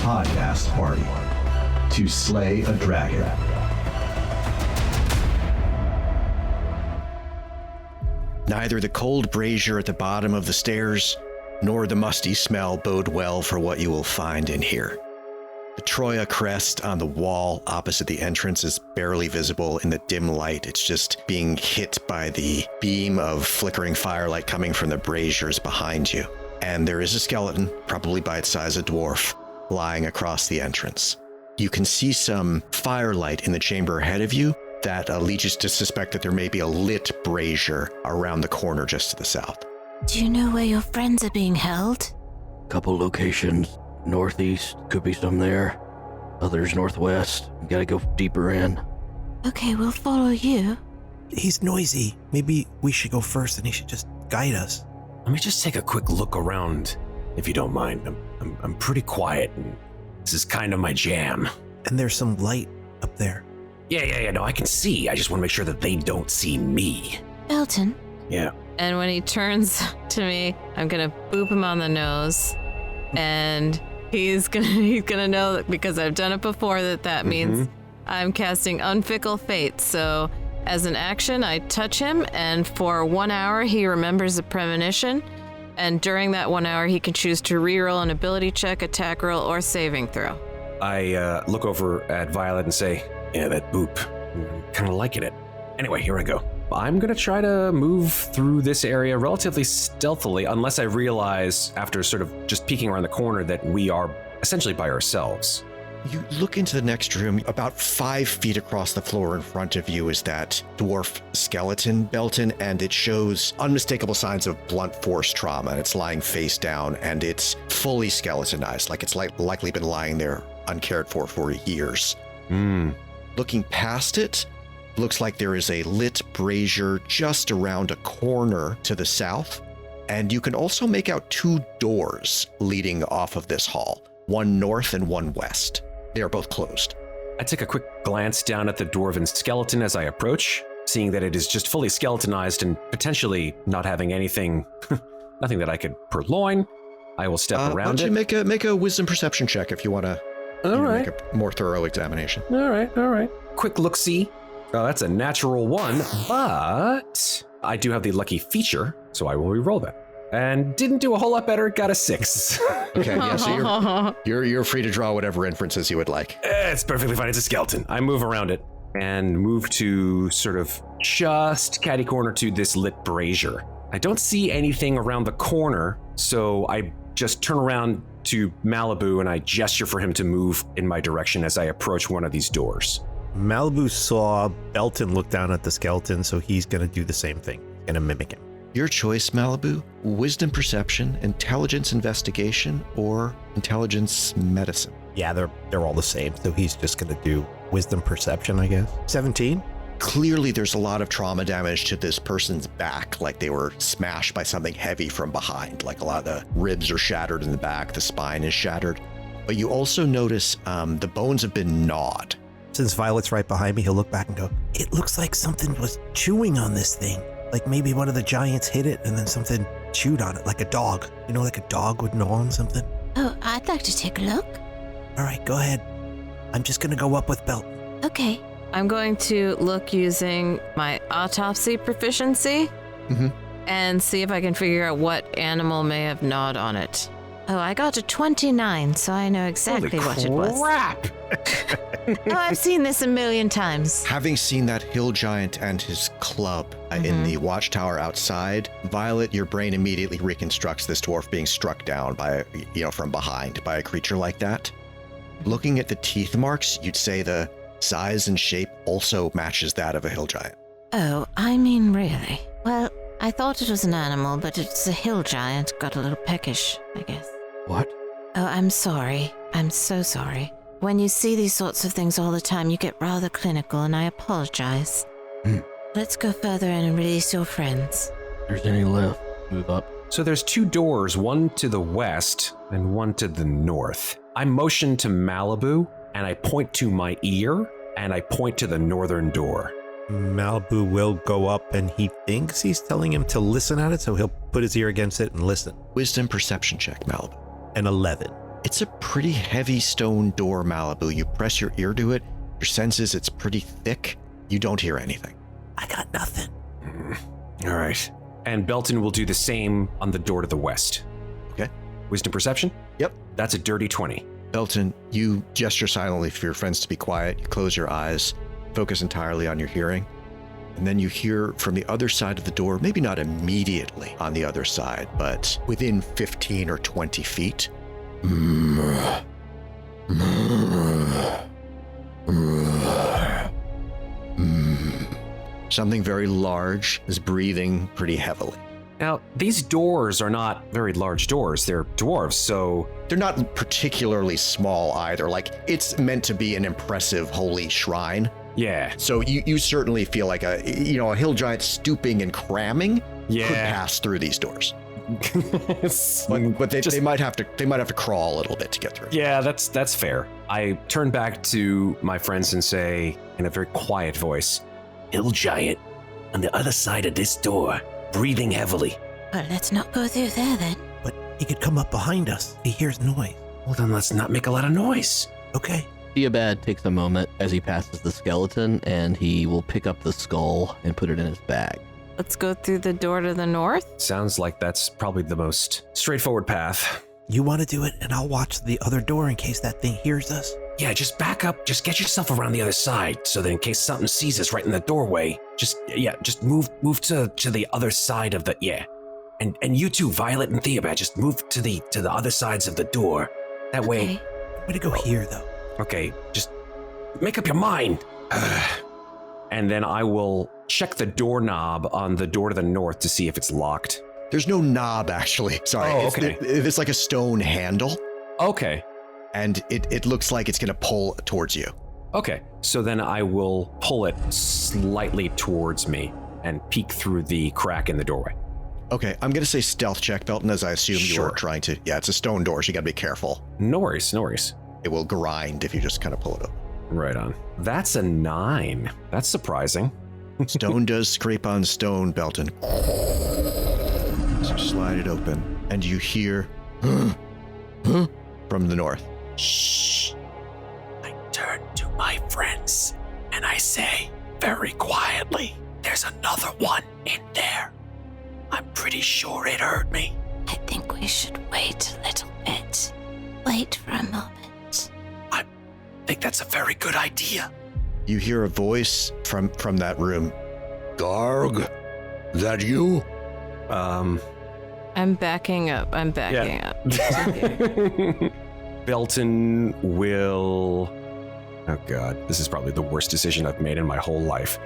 podcast party to slay a dragon. Neither the cold brazier at the bottom of the stairs nor the musty smell bode well for what you will find in here. The Troya crest on the wall opposite the entrance is barely visible in the dim light. It's just being hit by the beam of flickering firelight coming from the braziers behind you. And there is a skeleton, probably by its size a dwarf, lying across the entrance. You can see some firelight in the chamber ahead of you that leads you to suspect that there may be a lit brazier around the corner just to the south. Do you know where your friends are being held? Couple locations. Northeast, could be some there. Others northwest. You gotta go deeper in. Okay, we'll follow you. He's noisy. Maybe we should go first and he should just guide us. Let me just take a quick look around, if you don't mind. I'm pretty quiet, and this is kind of my jam. And there's some light up there. Yeah, no, I can see. I just want to make sure that they don't see me. Belton? Yeah. And when he turns to me, I'm gonna boop him on the nose, and he's gonna know that because I've done it before that means I'm casting Unfickle Fate. So as an action, I touch him, and for 1 hour he remembers a premonition, and during that 1 hour he can choose to reroll an ability check, attack roll, or saving throw. I look over at Violet and say, yeah, that boop. I'm kind of liking it. Anyway, here I go. I'm going to try to move through this area relatively stealthily, unless I realize, after sort of just peeking around the corner, that we are essentially by ourselves. You look into the next room. About 5 feet across the floor in front of you is that dwarf skeleton, Belton, and it shows unmistakable signs of blunt force trauma. And it's lying face down, and it's fully skeletonized, like it's likely been lying there uncared for years. Looking past it, looks like there is a lit brazier just around a corner to the south, and you can also make out 2 doors leading off of this hall, one north and one west. They are both closed. I take a quick glance down at the dwarven skeleton as I approach, seeing that it is just fully skeletonized and potentially not having anything, nothing that I could purloin. I will step around it. Make a wisdom perception check if you want to make a more thorough examination. All right. Quick look-see. Oh, that's a natural 1, but I do have the lucky feature, so I will re-roll that. And didn't do a whole lot better, got a 6. Okay, yeah, so you're free to draw whatever inferences you would like. It's perfectly fine, it's a skeleton. I move around it and move to sort of just catty corner to this lit brazier. I don't see anything around the corner, so I just turn around to Maliboo and I gesture for him to move in my direction as I approach one of these doors. Maliboo saw Belton look down at the skeleton, so he's going to do the same thing. He's going to mimic him. Your choice, Maliboo. Wisdom perception, intelligence investigation, or intelligence medicine. Yeah, they're all the same, so he's just going to do wisdom perception, I guess. 17? Clearly there's a lot of trauma damage to this person's back, like they were smashed by something heavy from behind, like a lot of the ribs are shattered in the back, the spine is shattered. But you also notice the bones have been gnawed. Since Violet's right behind me, he'll look back and go, it looks like something was chewing on this thing. Like maybe one of the giants hit it and then something chewed on it, like a dog. You know, like a dog would gnaw on something. Oh, I'd like to take a look. All right, go ahead. I'm just going to go up with Belton. Okay. I'm going to look using my autopsy proficiency and see if I can figure out what animal may have gnawed on it. Oh, I got a 29, so I know exactly what it was. Crap! Oh, I've seen this a million times. Having seen that hill giant and his club in the watchtower outside, Violet, your brain immediately reconstructs this dwarf being struck down by, from behind by a creature like that. Looking at the teeth marks, you'd say the size and shape also matches that of a hill giant. Oh, I mean really? Well, I thought it was an animal, but it's a hill giant. Got a little peckish, I guess. What? Oh, I'm sorry. I'm so sorry. When you see these sorts of things all the time, you get rather clinical, and I apologize. Let's go further in and release your friends. If there's any left, move up. So there's 2 doors, one to the west and one to the north. I motion to Maliboo and I point to my ear and I point to the northern door. Maliboo will go up and he thinks he's telling him to listen at it, so he'll put his ear against it and listen. Wisdom perception check, Maliboo. An 11. It's a pretty heavy stone door, Maliboo. You press your ear to it. Your sense is it's pretty thick. You don't hear anything. I got nothing. All right. And Belton will do the same on the door to the west. Okay. Wisdom perception? Yep. That's a dirty 20. Belton, you gesture silently for your friends to be quiet. You close your eyes, focus entirely on your hearing. And then you hear from the other side of the door, maybe not immediately on the other side, but within 15 or 20 feet. Something very large is breathing pretty heavily. Now, these doors are not very large doors. They're dwarves, so... They're not particularly small either. Like, it's meant to be an impressive holy shrine. Yeah. So you certainly feel like a hill giant stooping and cramming could pass through these doors. But they might have to crawl a little bit to get through. Yeah, that's fair. I turn back to my friends and say in a very quiet voice, "Hill giant on the other side of this door, breathing heavily." Well, let's not go through there then. But he could come up behind us. He hears noise. Well, then let's not make a lot of noise. Okay. Theobad takes a moment as he passes the skeleton, and he will pick up the skull and put it in his bag. Let's go through the door to the north. Sounds like that's probably the most straightforward path. You want to do it, and I'll watch the other door in case that thing hears us. Yeah, just back up. Just get yourself around the other side, so that in case something sees us right in the doorway, just move to the other side of the And you two, Violet and Theobad, just move to the other sides of the door. That way. I'm gonna go here though. Okay, just make up your mind. And then I will check the doorknob on the door to the north to see if it's locked. There's no knob, actually. Sorry. Oh, okay. It's like a stone handle. Okay. And it looks like it's going to pull towards you. Okay, so then I will pull it slightly towards me and peek through the crack in the doorway. Okay, I'm going to say stealth check, Belton, as I assume you're trying to... Yeah, it's a stone door, so you got to be careful. No worries. It will grind if you just kind of pull it up. Right on. That's a 9. That's surprising. Stone does scrape on stone, Belton. So slide it open, and you hear... from the north. Shh. I turn to my friends, and I say, very quietly, "There's another one in there. I'm pretty sure it heard me." I think we should wait a little bit. Wait for a moment. I think that's a very good idea. You hear a voice from that room. "Garg, that you?" I'm backing up. Belton will... Oh god, this is probably the worst decision I've made in my whole life.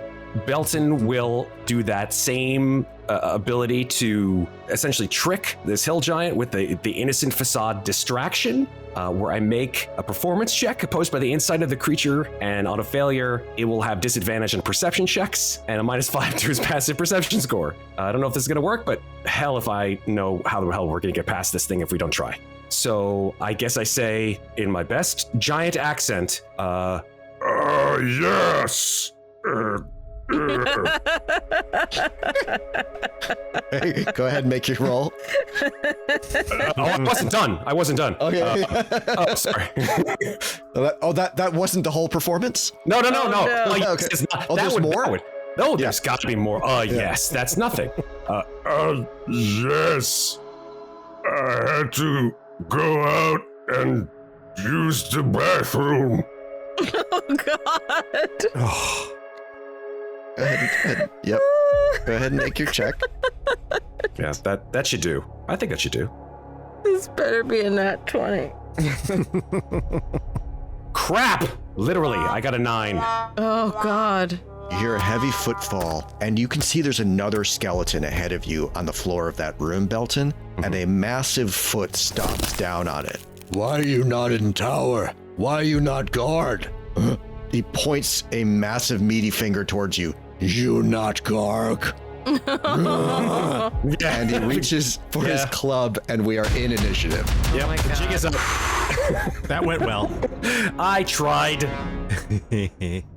Belton will do that same ability to essentially trick this hill giant with the innocent facade distraction, where I make a performance check opposed by the inside of the creature, and on a failure, it will have disadvantage on perception checks and a -5 to his passive perception score. I don't know if this is gonna work, but hell if I know how the hell we're gonna get past this thing if we don't try. So I guess I say in my best giant accent, yes. Hey, go ahead and make your roll. I wasn't done. Okay. Sorry. that wasn't the whole performance? No. Okay. It's not, There's more? There's got to be more. Yes, that's nothing. Yes. I had to go out and use the bathroom. Oh God. Oh. Go ahead. Yep. Go ahead and make your check. Yeah, that should do. I think that should do. This better be a nat 20. Crap! Literally, I got a 9. Oh God. You hear a heavy footfall, and you can see there's another skeleton ahead of you on the floor of that room, Belton, and a massive foot stomps down on it. Why are you not in tower? Why are you not guard? He points a massive meaty finger towards you. You not Garg? And he reaches for his club, and we are in initiative. Yep, my God. jig is up. That went well. I tried.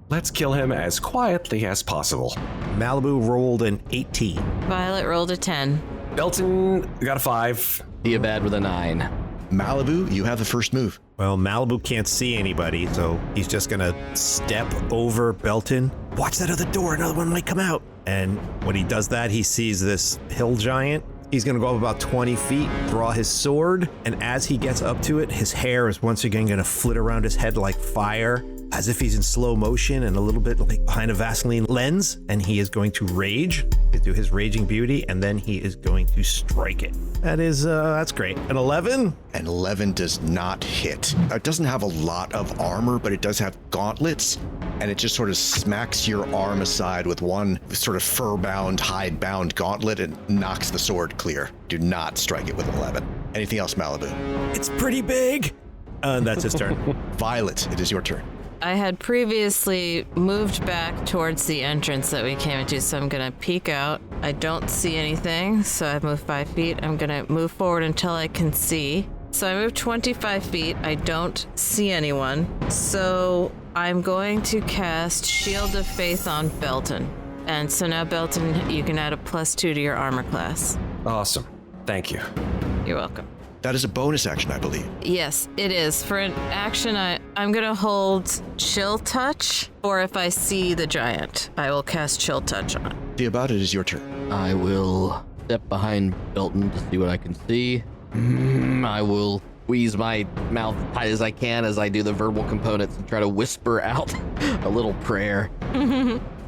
Let's kill him as quietly as possible. Maliboo rolled an 18. Violet rolled a 10. Belton got a 5. Theobad with a 9. Maliboo, you have the first move. Well, Maliboo can't see anybody, so he's just gonna step over Belton. Watch that other door, another one might come out. And when he does that, he sees this hill giant. He's gonna go up about 20 feet, draw his sword, and as he gets up to it, his hair is once again gonna flit around his head like fire, as if he's in slow motion and a little bit like behind a Vaseline lens, and he is going to rage, do his raging beauty, and then he is going to strike it. That's great. An 11? An 11 does not hit. It doesn't have a lot of armor, but it does have gauntlets, and it just sort of smacks your arm aside with one sort of fur-bound, hide-bound gauntlet and knocks the sword clear. Do not strike it with an 11. Anything else, Maliboo? It's pretty big. And that's his turn. Violet, it is your turn. I had previously moved back towards the entrance that we came into, so I'm gonna peek out. I don't see anything, so I've moved 5 feet. I'm gonna move forward until I can see. So I moved 25 feet. I don't see anyone. So I'm going to cast Shield of Faith on Belton. And so now, Belton, you can add a +2 to your armor class. Awesome. Thank you. You're welcome. That is a bonus action, I believe. Yes, it is. For an action, I'm going to hold Chill Touch, or if I see the giant, I will cast Chill Touch on it. Theobad, it is your turn. I will step behind Belton to see what I can see. I will squeeze my mouth tight as I can as I do the verbal components and try to whisper out a little prayer.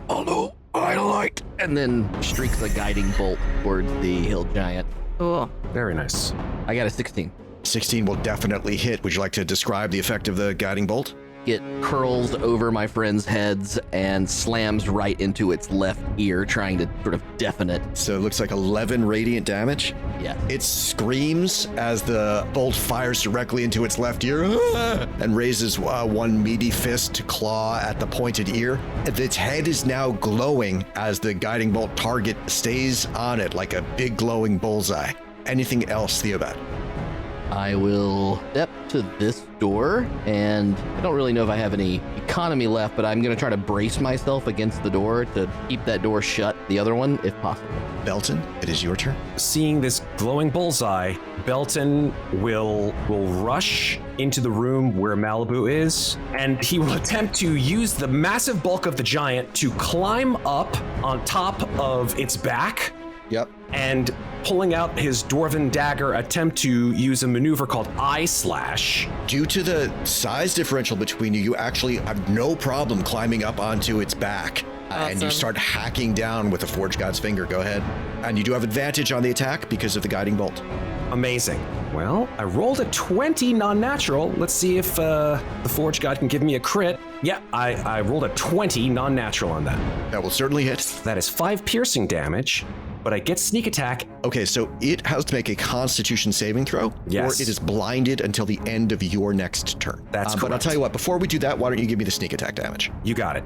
Although I like, and then streaks a guiding bolt towards the hill giant. Cool. Very nice. I got a 16. 16 will definitely hit. Would you like to describe the effect of the guiding bolt? It curls over my friends' heads and slams right into its left ear, trying to sort of deafen it. So it looks like 11 radiant damage. Yeah. It screams as the bolt fires directly into its left ear and raises one meaty fist to claw at the pointed ear. Its head is now glowing as the guiding bolt target stays on it like a big glowing bullseye. Anything else, Theobad? I will step to this door, and I don't really know if I have any economy left, but I'm going to try to brace myself against the door to keep that door shut, the other one, if possible. Belton, it is your turn. Seeing this glowing bullseye, Belton will rush into the room where Maliboo is, and he will attempt to use the massive bulk of the giant to climb up on top of its back. Yep. And pulling out his dwarven dagger, attempt to use a maneuver called Eye Slash. Due to the size differential between you, you actually have no problem climbing up onto its back. And you start hacking down with the Forge God's Finger. Go ahead. And you do have advantage on the attack because of the guiding bolt. Amazing. Well, I rolled a 20 non-natural. Let's see if the Forge God can give me a crit. Yeah, I rolled a 20 non-natural on that. That will certainly hit. That is 5 piercing damage, but I get sneak attack. Okay, so it has to make a Constitution saving throw, Yes. or it is blinded until the end of your next turn. That's But I'll correct. tell you what, before we do that, why don't you give me the sneak attack damage? You got it.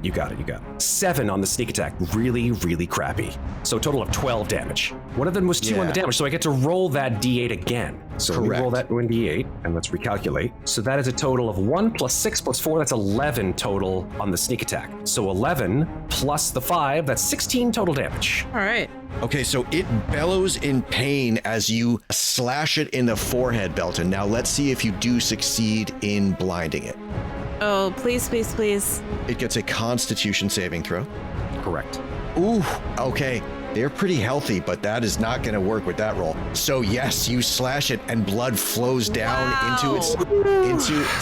7 on the sneak attack. Really, really crappy. So a total of 12 damage. One of them was 2 on the damage, so I get to roll that d8 again. So let me Correct. roll that 1d8, and let's recalculate. So that is a total of 1 plus 6 plus 4. That's 11 total on the sneak attack. So 11 plus the 5, that's 16 total damage. All right. Okay, so it bellows in pain as you slash it in the forehead, Belton. Now let's see if you do succeed in blinding it. Oh, please, please, please. It gets a Constitution saving throw. Correct. Ooh, okay. They're pretty healthy, but that is not going to work with that roll. So yes, you slash it and blood flows down into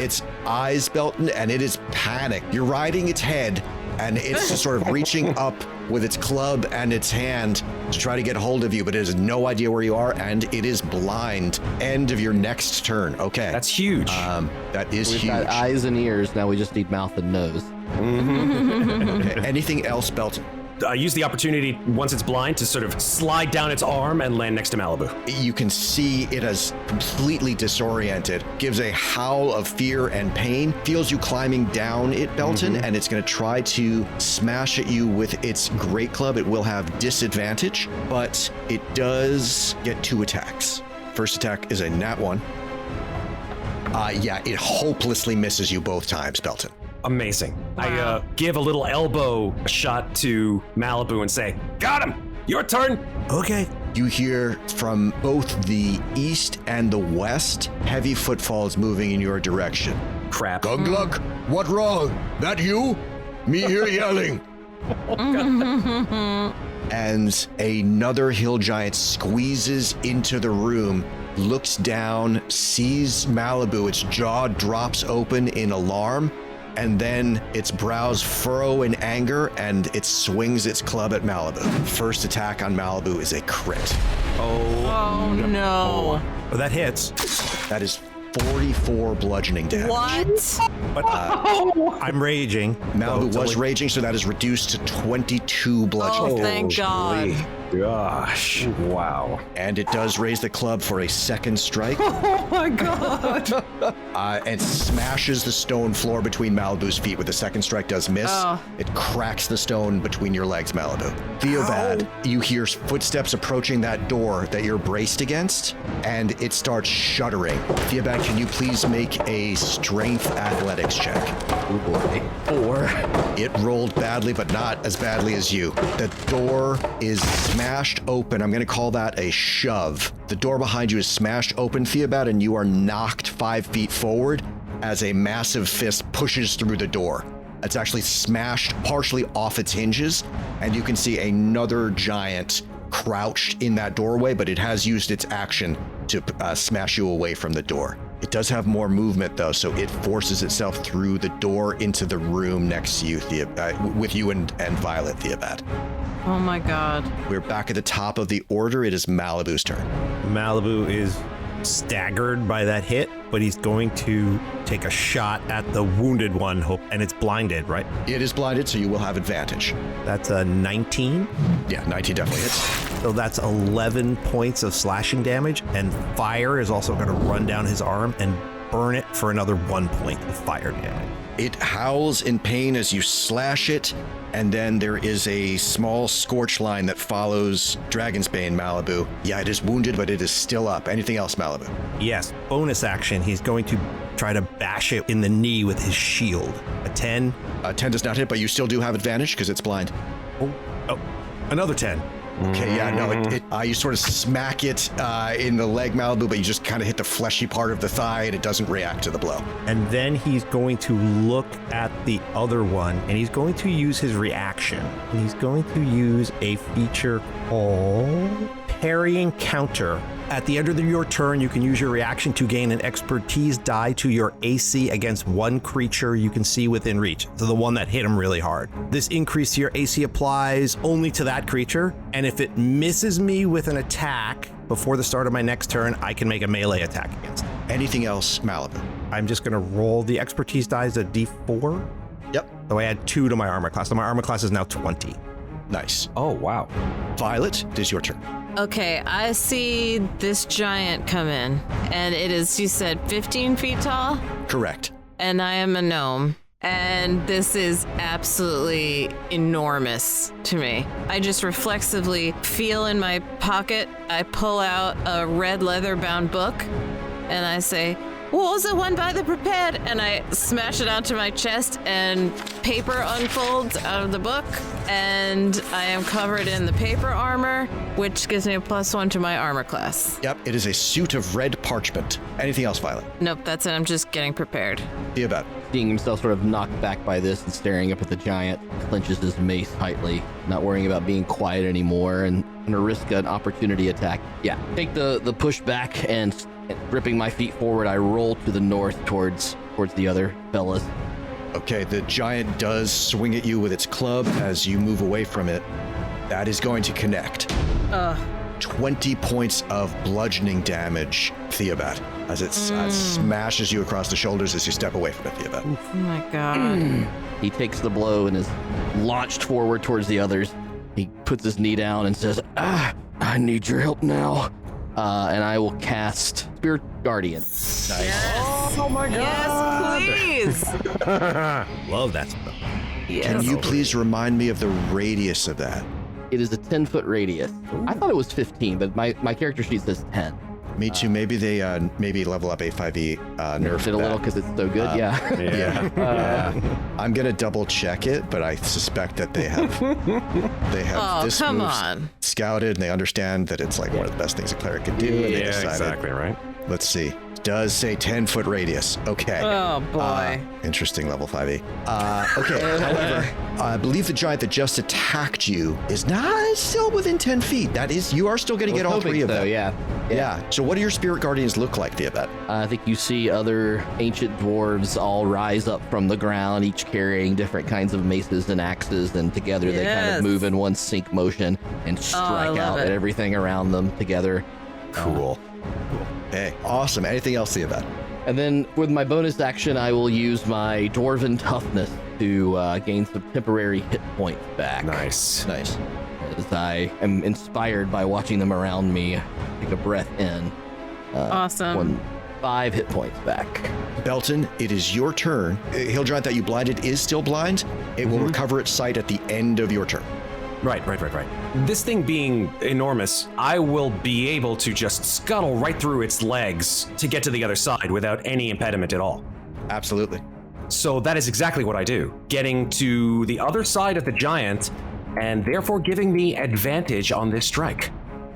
its eyes, Belton, and it is panicked. You're riding its head, and it's just sort of reaching up with its club and its hand to try to get hold of you, but it has no idea where you are, and it is blind. End of your next turn. Okay. That's huge. That is We've huge. got eyes and ears, now we just need mouth and nose. Okay. Anything else, Belton? I use the opportunity, once it's blind, to sort of slide down its arm and land next to Maliboo. You can see it is completely disoriented, gives a howl of fear and pain, feels you climbing down it, Belton, and it's going to try to smash at you with its great club. It will have disadvantage, but it does get 2 attacks. First attack is a nat 1. Yeah, it hopelessly misses you both times, Belton. Amazing. I give a little elbow shot to Maliboo and say, "Got him! Your turn!" Okay. You hear from both the east and the west heavy footfalls moving in your direction. Crap. Gunglug, what wrong? That you? Me here yelling. And another hill giant squeezes into the room, looks down, sees Maliboo, its jaw drops open in alarm, and then its brows furrow in anger, and it swings its club at Maliboo. First attack on Maliboo is a crit. Oh no. Oh, that hits. That is 44 bludgeoning damage. What? But I'm raging. Maliboo So it's was only- raging, so that is reduced to 22 bludgeoning Oh, thank God. Gosh. Wow. And it does raise the club for a second strike. Oh my god. And smashes the stone floor between Maliboo's feet. With the second strike does miss. Oh. It cracks the stone between your legs, Maliboo. Theobad, you hear footsteps approaching that door that you're braced against, and it starts shuddering. Theobad, can you please make a strength athletics check? Oh boy. 4. It rolled badly, but not as badly as you. The door is smashed open. I'm going to call that a shove. The door behind you is smashed open, Theobad, and you are knocked 5 feet forward as a massive fist pushes through the door. It's actually smashed partially off its hinges, and you can see another giant crouched in that doorway, but it has used its action to smash you away from the door. It does have more movement, though, so it forces itself through the door into the room next to you, with you and Violet, Theobad. Oh my God. We're back at the top of the order. It is Maliboo's turn. Maliboo is staggered by that hit, but he's going to take a shot at the wounded one, and it's blinded, right? It is blinded, so you will have advantage. That's a 19. Yeah, 19 definitely hits. So that's 11 points of slashing damage, and fire is also going to run down his arm and burn it for another 1 point of fire damage. It howls in pain as you slash it, and then there is a small scorch line that follows Dragon's Bane, Maliboo. Yeah, it is wounded, but it is still up. Anything else, Maliboo? Yes, bonus action. He's going to try to bash it in the knee with his shield. A 10. 10 does not hit, but you still do have advantage because it's blind. Oh, another 10. Okay, yeah, no, you sort of smack it in the leg, Maliboo, but you just kind of hit the fleshy part of the thigh, and it doesn't react to the blow. And then he's going to look at the other one, and he's going to use his reaction. And he's going to use a feature called Parrying Counter. At the end of your turn, you can use your reaction to gain an expertise die to your AC against one creature you can see within reach. So the one that hit him really hard. This increase to your AC applies only to that creature, and if it misses me with an attack before the start of my next turn, I can make a melee attack against it. Anything else, Maliboo? I'm just going to roll the expertise die as a d4. Yep. So I add 2 to my armor class. So my armor class is now 20. Nice. Oh, wow. Violet, it is your turn. Okay, I see this giant come in, and it is, you said, 15 feet tall? Correct. And I am a gnome. And this is absolutely enormous to me. I just reflexively feel in my pocket. I pull out a red leather-bound book, and I say, "What was the one by the prepared?" And I smash it onto my chest, and paper unfolds out of the book, and I am covered in the paper armor, which gives me a +1 to my armor class. Yep, it is a suit of red parchment. Anything else, Violet? Nope, that's it. I'm just getting prepared. Theobad. Seeing himself sort of knocked back by this and staring up at the giant, clenches his mace tightly, not worrying about being quiet anymore, and gonna risk an opportunity attack. Yeah, take the push back, and gripping my feet forward, I roll to the north towards the other fellas. Okay, the giant does swing at you with its club as you move away from it. That is going to connect. 20 points of bludgeoning damage, Theobad, as it smashes you across the shoulders as you step away from it, Theobad. Oh my god. He takes the blow and is launched forward towards the others. He puts his knee down and says, I need your help now. And I will cast Spirit Guardian. Nice. Yes. Oh my god. Yes, please. Love that spell. Can you please remind me of the radius of that? It is a 10-foot radius. I thought it was 15, but my character sheet says 10. Me too. Maybe they maybe Level Up A5E nerfed It a little because it's so good. Yeah. Yeah. I'm gonna double check it, but I suspect that they have Oh, this come move on. scouted, and they understand that it's like one of the best things a cleric can do. And they Yeah, decided, exactly, right? Let's see. Does say 10-foot radius. Okay. Oh, boy. Interesting, level 5e. Okay, however, I believe the giant that just attacked you is not still within 10 feet. That is, you are still going to get all three of them. Yeah. So what do your spirit guardians look like, Theobad? I think you see other ancient dwarves all rise up from the ground, each carrying different kinds of maces and axes, and together they kind Yes. of move in one sync motion and strike love out it. at everything around them together. Cool. Hey, awesome. Anything else, Theobad? And then with my bonus action, I will use my dwarven toughness to gain some temporary hit points back. Nice. Nice. As I am inspired by watching them around me take a breath in. Awesome. 5 hit points back. Belton, it is your turn. Hill giant that you blinded is still blind. It will recover its sight at the end of your turn. Right. This thing being enormous, I will be able to just scuttle right through its legs to get to the other side without any impediment at all. Absolutely. So that is exactly what I do, getting to the other side of the giant and therefore giving me advantage on this strike.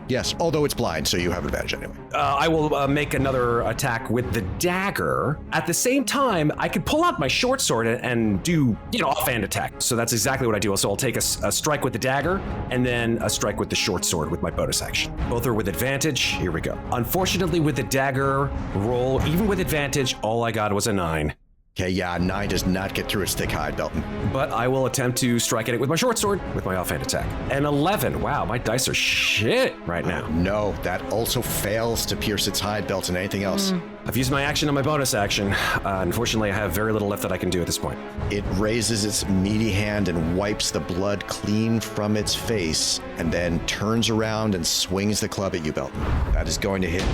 Yes, although it's blind, so you have advantage anyway. I will make another attack with the dagger. At the same time, I could pull out my short sword and do, offhand attack. So that's exactly what I do. So I'll take a strike with the dagger and then a strike with the short sword with my bonus action. Both are with advantage. Here we go. Unfortunately, with the dagger roll, even with advantage, all I got was a 9. Okay, yeah, 9 does not get through its thick hide, Belton. But I will attempt to strike at it with my short sword with my offhand attack. An 11. Wow, my dice are shit right now. No, that also fails to pierce its hide, Belton. Anything else? I've used my action on my bonus action. Unfortunately, I have very little left that I can do at this point. It raises its meaty hand and wipes the blood clean from its face, and then turns around and swings the club at you, Belton. That is going to hit.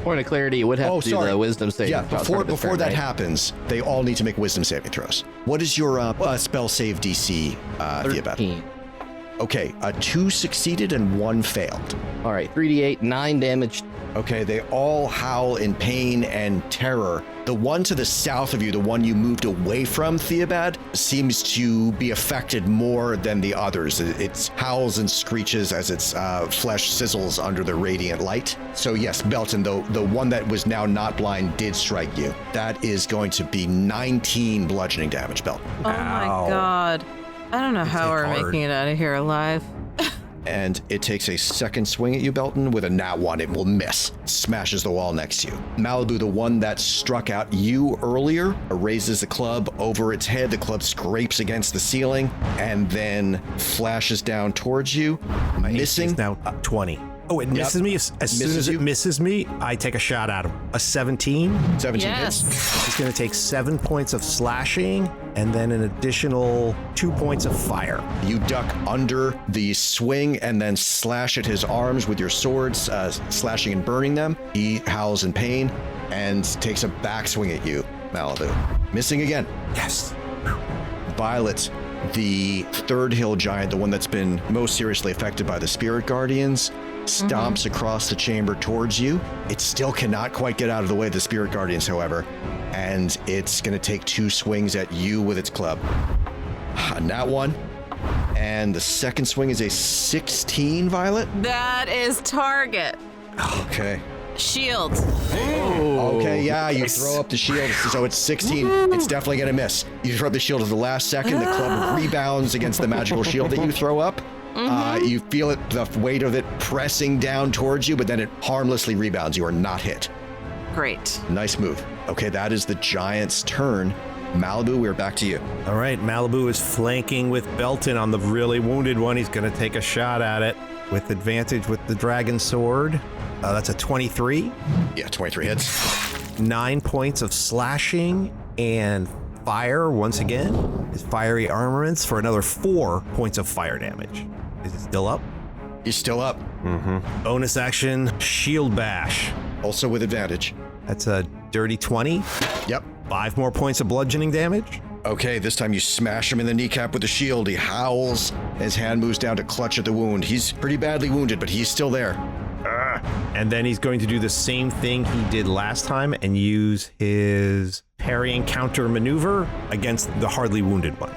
Point of clarity, it would have to do the wisdom saving. Yeah, throw before turn, that right? happens, they all need to make wisdom saving throws. What is your spell save DC, Theobad? 13. Okay, 2 succeeded and 1 failed. All right, 3d8, 9 damage. Okay, they all howl in pain and terror. The one to the south of you, the one you moved away from, Theobad, seems to be affected more than the others. It howls and screeches as its flesh sizzles under the radiant light. So yes, Belton, the one that was now not blind did strike you. That is going to be 19 bludgeoning damage, Belton. Oh my god. I don't know how we're making it out of here alive. And it takes a second swing at you, Belton, with a nat 1. It will miss. Smashes the wall next to you. Maliboo, the one that struck out you earlier, raises the club over its head. The club scrapes against the ceiling and then flashes down towards you, missing. It's now 20. Oh, it misses me. As soon as it misses me, I take a shot at him. A 17. 17 Yes. hits. He's going to take 7 points of slashing and then an additional 2 points of fire. You duck under the swing and then slash at his arms with your swords, slashing and burning them. He howls in pain and takes a back swing at you, Maliboo. Missing again. Yes. Violet, the third hill giant, the one that's been most seriously affected by the spirit guardians, stomps across the chamber towards you. It still cannot quite get out of the way of the spirit guardians, however, and it's going to take 2 swings at you with its club. Nat 1. And the second swing is a 16, Violet. That is target. Okay. Shield. Okay, yeah, you throw up the shield, so it's 16. It's definitely going to miss. You throw up the shield at the last second, the club rebounds against the magical shield that you throw up. You feel it, the weight of it pressing down towards you, but then it harmlessly rebounds. You are not hit. Great. Nice move. Okay, that is the giant's turn. Maliboo, we're back to you. All right, Maliboo is flanking with Belton on the really wounded one. He's going to take a shot at it with advantage with the dragon sword. That's a 23. Yeah, 23 hits. 9 points of slashing and fire once again. His fiery armaments for another 4 points of fire damage. Is it still up? He's still up. Bonus action, shield bash. Also with advantage. That's a dirty 20. Yep. 5 more points of bludgeoning damage. Okay, this time you smash him in the kneecap with the shield. He howls. His hand moves down to clutch at the wound. He's pretty badly wounded, but he's still there. And then he's going to do the same thing he did last time and use his parry and counter maneuver against the hardly wounded one.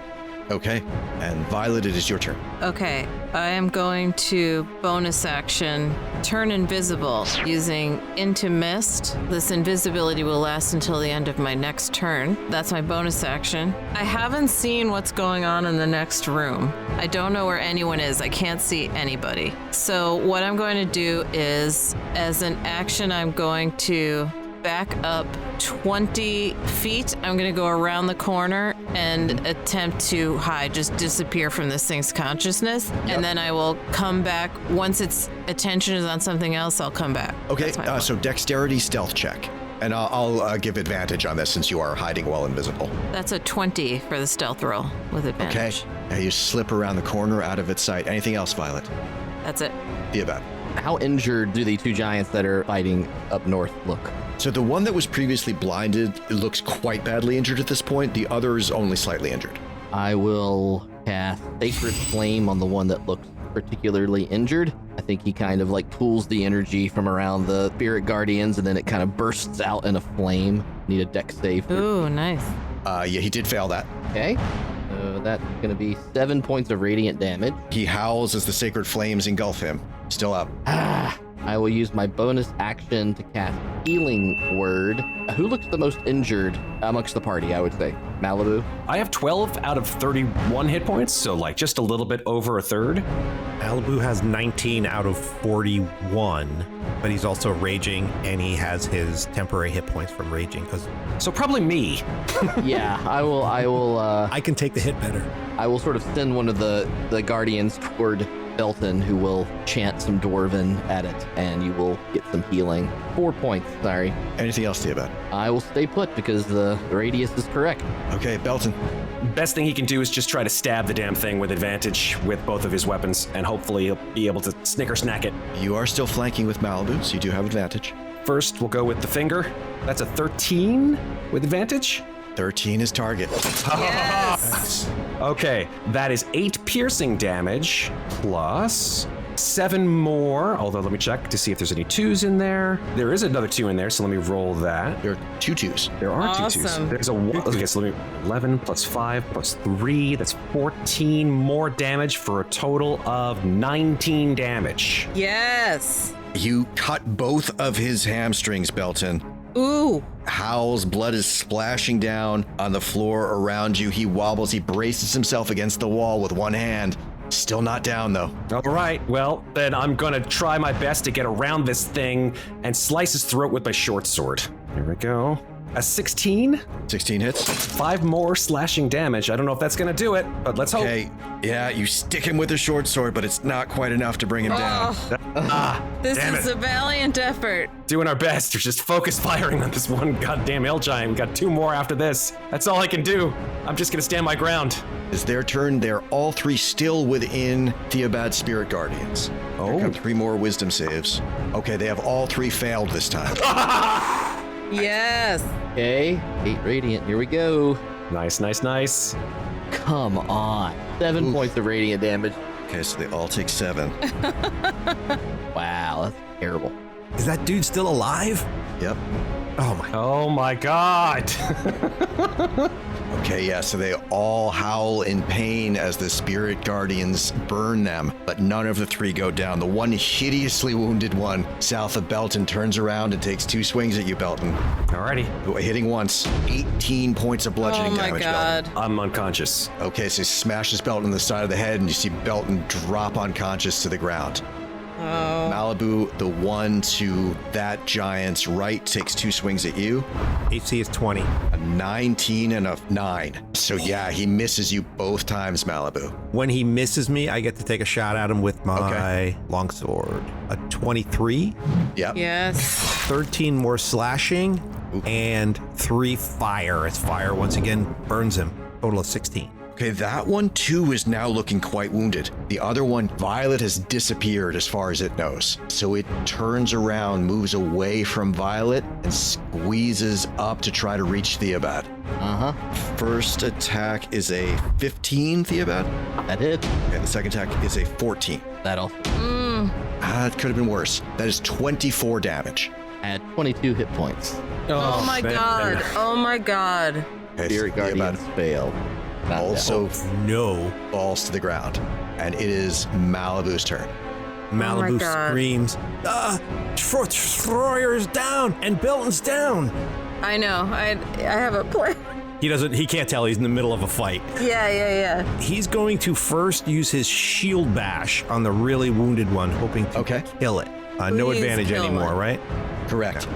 Okay. And Violet, it is your turn. Okay, I am going to bonus action turn invisible using Into Mist. This invisibility will last until the end of my next turn. That's my bonus action. I haven't seen what's going on in the next room. I don't know where anyone is. I can't see anybody. So what I'm going to do is, as an action, I'm going to back up 20 feet. I'm going to go around the corner and attempt to hide, just disappear from this thing's consciousness. And then I will come back. Once its attention is on something else, I'll come back. Okay, so dexterity stealth check. And I'll give advantage on this since you are hiding while invisible. That's a 20 for the stealth roll with advantage. Okay. Now you slip around the corner out of its sight. Anything else, Violet? That's it. Theobad. How injured do the two giants that are fighting up north look? So the one that was previously blinded looks quite badly injured at this point. The other is only slightly injured. I will cast Sacred Flame on the one that looks particularly injured. I think he kind of like pulls the energy from around the spirit guardians and then it kind of bursts out in a flame. Need a dex save. Ooh, nice. Yeah, he did fail that. Okay. So that's going to be 7 points of radiant damage. He howls as the sacred flames engulf him. Still up. I will use my bonus action to cast Healing Word. Who looks the most injured amongst the party, I would say? Maliboo? I have 12 out of 31 hit points, so like just a little bit over a third. Maliboo has 19 out of 41, but he's also raging, and he has his temporary hit points from raging. So probably me. Yeah, I will. I can take the hit better. I will sort of send one of the guardians toward Belton, who will chant some dwarven at it, and you will get some healing. 4 points, sorry. Anything else, Theobad? I will stay put because the radius is correct. Okay, Belton. Best thing he can do is just try to stab the damn thing with advantage with both of his weapons, and hopefully he'll be able to snicker snack it. You are still flanking with Maliboo, so you do have advantage. First, we'll go with the finger. That's a 13 with advantage. 13 is target. Yes! Okay, that is 8 piercing damage plus 7 more, although let me check to see if there's any 2s in there. There is another 2 in there, so let me roll that. There are 2 2s. There are Awesome. 2 2s. There's a 1. Okay, so let me 11 plus 5 plus 3. That's 14 more damage for a total of 19 damage. Yes! You cut both of his hamstrings, Belton. Ooh! Howls, blood is splashing down on the floor around you. He wobbles, he braces himself against the wall with one hand. Still not down, though. All right, well, then I'm gonna try my best to get around this thing and slice his throat with my short sword. Here we go. A 16? 16 hits. 5 more slashing damage. I don't know if that's gonna do it, but let's hope. Okay, yeah, you stick him with a short sword, but it's not quite enough to bring him down. This damn is it. a valiant effort. Doing our best. We're just focus firing on this one goddamn hill giant. We got 2 more after this. That's all I can do. I'm just gonna stand my ground. It's their turn. They're all 3 still within Theobad's Spirit Guardians. Oh. Here come 3 more wisdom saves. Okay, they have all 3 failed this time. Yes! Okay, 8 radiant. Here we go. Nice, nice, nice. Come on. 7 points of radiant damage. Okay, so they all take 7. Wow, that's terrible. Is that dude still alive? Yep. Oh my god. Okay, yeah, so they all howl in pain as the spirit guardians burn them, but none of the 3 go down. The one hideously wounded one south of Belton turns around and takes 2 swings at you, Belton. Alrighty. Hitting once, 18 points of bludgeoning Oh my damage, god. Belton. I'm unconscious. Okay, so he smashes Belton on the side of the head, and you see Belton drop unconscious to the ground. Oh. Maliboo, the one to that giant's right, takes 2 swings at you. AC is 20. A 19 and a 9. So yeah, he misses you both times, Maliboo. When he misses me, I get to take a shot at him with my longsword. A 23, Yep. Yes. 13 more slashing, and 3 fire, as fire once again burns him. Total of 16. Okay, that one too is now looking quite wounded. The other one, Violet, has disappeared as far as it knows. So it turns around, moves away from Violet, and squeezes up to try to reach Theobad. First attack is a 15, Theobad. That hit. Okay, the second attack is a 14. That'll. It could have been worse. That is 24 damage. At 22 hit points. Oh my god. Oh my god. Okay, Spirit Guardians failed. Not also No. falls to the ground. And it is Maliboo's turn. Maliboo God. screams, Troya's down and Belton's down. I know. I have a plan. He can't tell he's in the middle of a fight. Yeah. He's going to first use his shield bash on the really wounded one, hoping to kill it. No Please advantage kill anymore, it. right? Correct.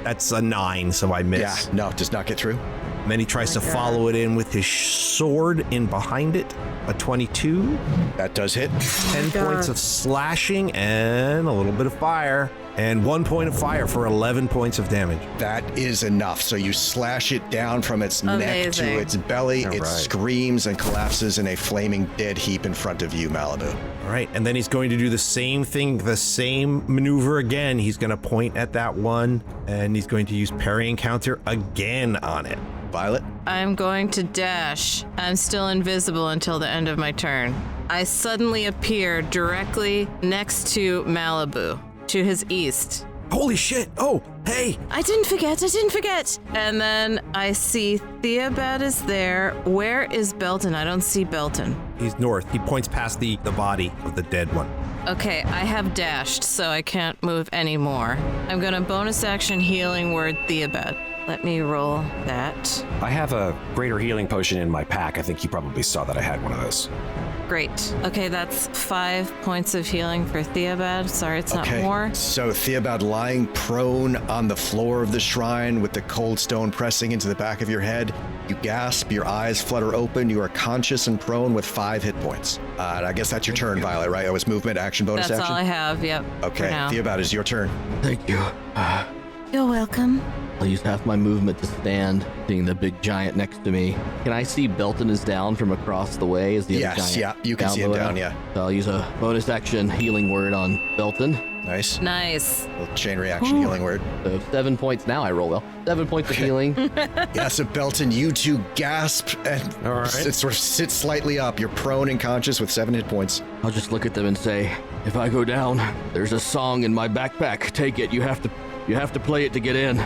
That's a 9, so I miss. Yeah, no, does not get through. And then he tries to follow it in with his sword in behind it. A 22. That does hit. 10 points of slashing and a little bit of fire. And 1 point of fire for 11 points of damage. That is enough. So you slash it down from its neck Amazing. to its belly. All It right. screams and collapses in a flaming dead heap in front of you, Maliboo. All right, and then he's going to do the same thing, the same maneuver again. He's going to point at that one, and he's going to use parry and counter again on it. Violet? I'm going to dash. I'm still invisible until the end of my turn. I suddenly appear directly next to Maliboo, to his east. Holy shit! Oh, hey! I didn't forget. And then I see Theobad is there. Where is Belton? I don't see Belton. He's north. He points past the body of the dead one. Okay, I have dashed, so I can't move anymore. I'm gonna bonus action healing word Theobad. Let me roll that. I have a greater healing potion in my pack. I think you probably saw that I had one of those. Great. Okay, that's 5 points of healing for Theobad. Sorry, it's not more. So Theobad lying prone on the floor of the shrine with the cold stone pressing into the back of your head. You gasp, your eyes flutter open, you are conscious and prone with 5 hit points. And I guess that's your turn, Violet, right? That was movement, action, bonus That's action? all I have, yep. Okay, for now. Theobad, is your turn. Thank you. You're welcome. I'll use half my movement to stand, seeing the big giant next to me. Can I see Belton is down from across the way? Is the other Yes, giant yeah, you can see him below? down, yeah. So I'll use a bonus action healing word on Belton. Nice. Nice. Little chain reaction healing word. So 7 points now. I roll well. 7 points of healing. Yeah, so Belton, you two gasp and All right. it sort of sits slightly up. You're prone and conscious with 7 hit points. I'll just look at them and say, if I go down, there's a song in my backpack. Take it. You have to play it to get in.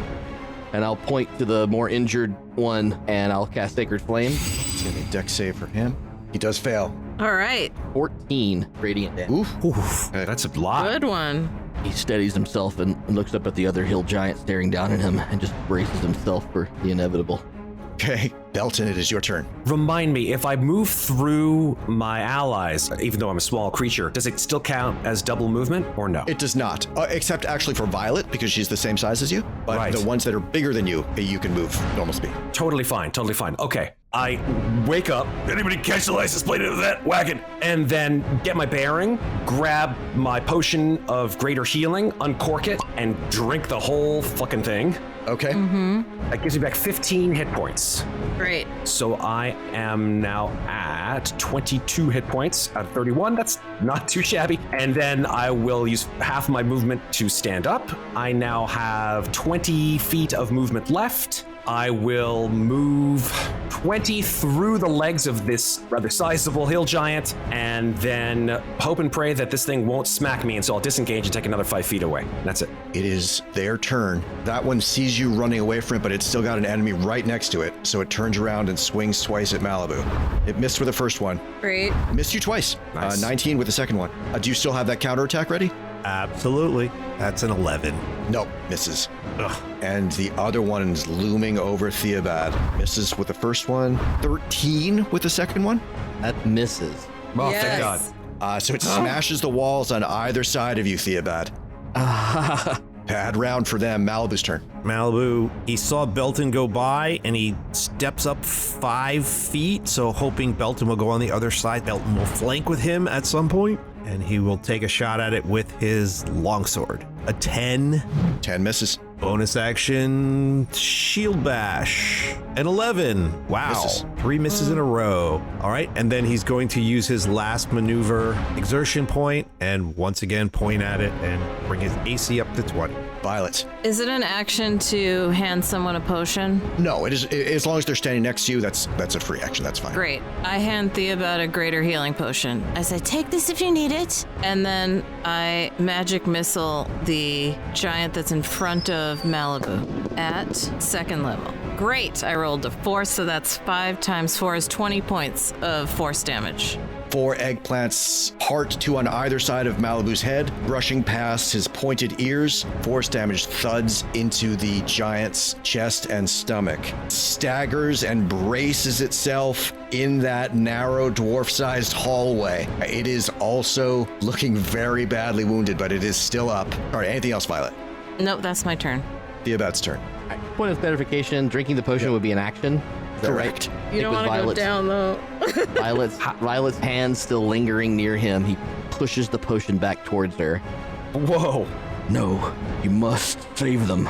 And I'll point to the more injured one and I'll cast Sacred Flame. It's gonna be a dex save for him. He does fail. All right. 14 radiant damage. Oof. That's a lot. Good one. He steadies himself and looks up at the other hill giant staring down at him and just braces himself for the inevitable. Okay, Belton, it is your turn. Remind me, if I move through my allies, even though I'm a small creature, does it still count as double movement or no? It does not, except actually for Violet, because she's the same size as you. But Right. the ones that are bigger than you can move normal speed. Totally fine. Okay. I wake up. Anybody catch the license plate of that wagon? And then get my bearing, grab my potion of greater healing, uncork it, and drink the whole fucking thing. Okay. That gives me back 15 hit points. Great. So I am now at 22 hit points out of 31. That's not too shabby. And then I will use half my movement to stand up. I now have 20 feet of movement left. I will move 20 through the legs of this rather sizable hill giant, and then hope and pray that this thing won't smack me, and so I'll disengage and take another 5 feet away. That's it. It is their turn. That one sees you running away from it, but it's still got an enemy right next to it. So it turns around and swings twice at Maliboo. It missed with the first one. Great. Missed you twice. Nice. 19 with the second one. Do you still have that counterattack ready? Absolutely. That's an 11. Nope, misses. Ugh. And the other one is looming over Theobad. Misses with the first one. 13 with the second one. That misses. Oh, Yes. thank God. So it smashes the walls on either side of you, Theobad. Bad round for them. Maliboo's turn. Maliboo, he saw Belton go by and he steps up 5 feet, so hoping Belton will go on the other side. Belton will flank with him at some point, and he will take a shot at it with his longsword. A 10. 10 misses. Bonus action, shield bash. An 11. Wow. Misses. 3 misses in a row. All right, and then he's going to use his last maneuver, exertion point, and once again point at it and bring his AC up to 20. Violet. Is it an action to hand someone a potion? No, it is. As long as they're standing next to you, that's a free action. That's fine. Great. I hand Theobad a greater healing potion. I say, take this if you need it. And then I magic missile the giant that's in front of Maliboo at 2nd level. Great. I rolled a 4, so that's 5 times 4 is 20 points of force damage. 4 eggplants, heart 2 on either side of Maliboo's head, brushing past his pointed ears. Force damage thuds into the giant's chest and stomach. Staggers and braces itself in that narrow dwarf-sized hallway. It is also looking very badly wounded, but it is still up. All right, anything else, Violet? Nope, that's my turn. Theobad's turn. Point of clarification, drinking the potion would be an action. Is that Correct. right? You don't want to go down, though. Violet's hand still lingering near him. He pushes the potion back towards her. Whoa. No, you must save them.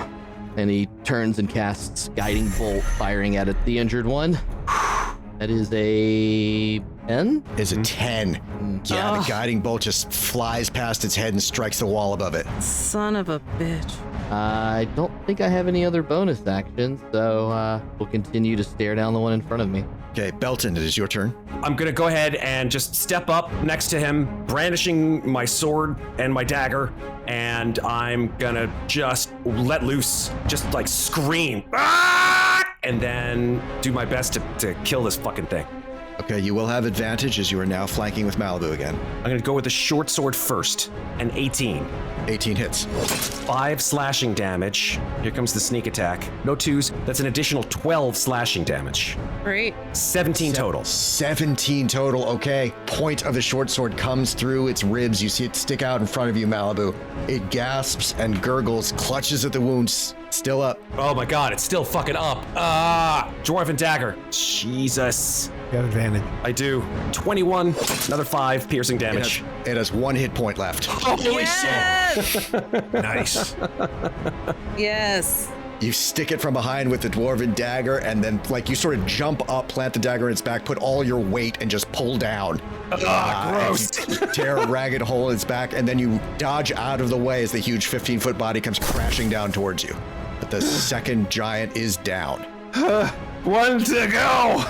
And he turns and casts Guiding Bolt, firing at the injured one. That is a 10? Is a 10. Yeah, the guiding bolt just flies past its head and strikes the wall above it. Son of a bitch. I don't think I have any other bonus actions, so we'll continue to stare down the one in front of me. Okay, Belton, it is your turn. I'm gonna go ahead and just step up next to him, brandishing my sword and my dagger, and I'm gonna just let loose, just like scream, "Ah!" and then do my best to kill this fucking thing. Okay, you will have advantage as you are now flanking with Maliboo again. I'm gonna go with the short sword first, an 18. 18 hits. 5 slashing damage. Here comes the sneak attack. No 2s. That's an additional 12 slashing damage. Great. 17 total. 17 total, okay. Point of the short sword comes through its ribs. You see it stick out in front of you, Maliboo. It gasps and gurgles, clutches at the wounds. Still up. Oh my god, it's still fucking up. Ah! Dwarven dagger. Jesus. You have advantage. I do. 21, another 5 piercing damage. It has 1 hit point left. Holy Yes! Nice. Yes. You stick it from behind with the dwarven dagger, and then, like, you sort of jump up, plant the dagger in its back, put all your weight, and just pull down. Gross. You tear a ragged hole in its back, and then you dodge out of the way as the huge 15-foot body comes crashing down towards you. But the second giant is down. 1 to go.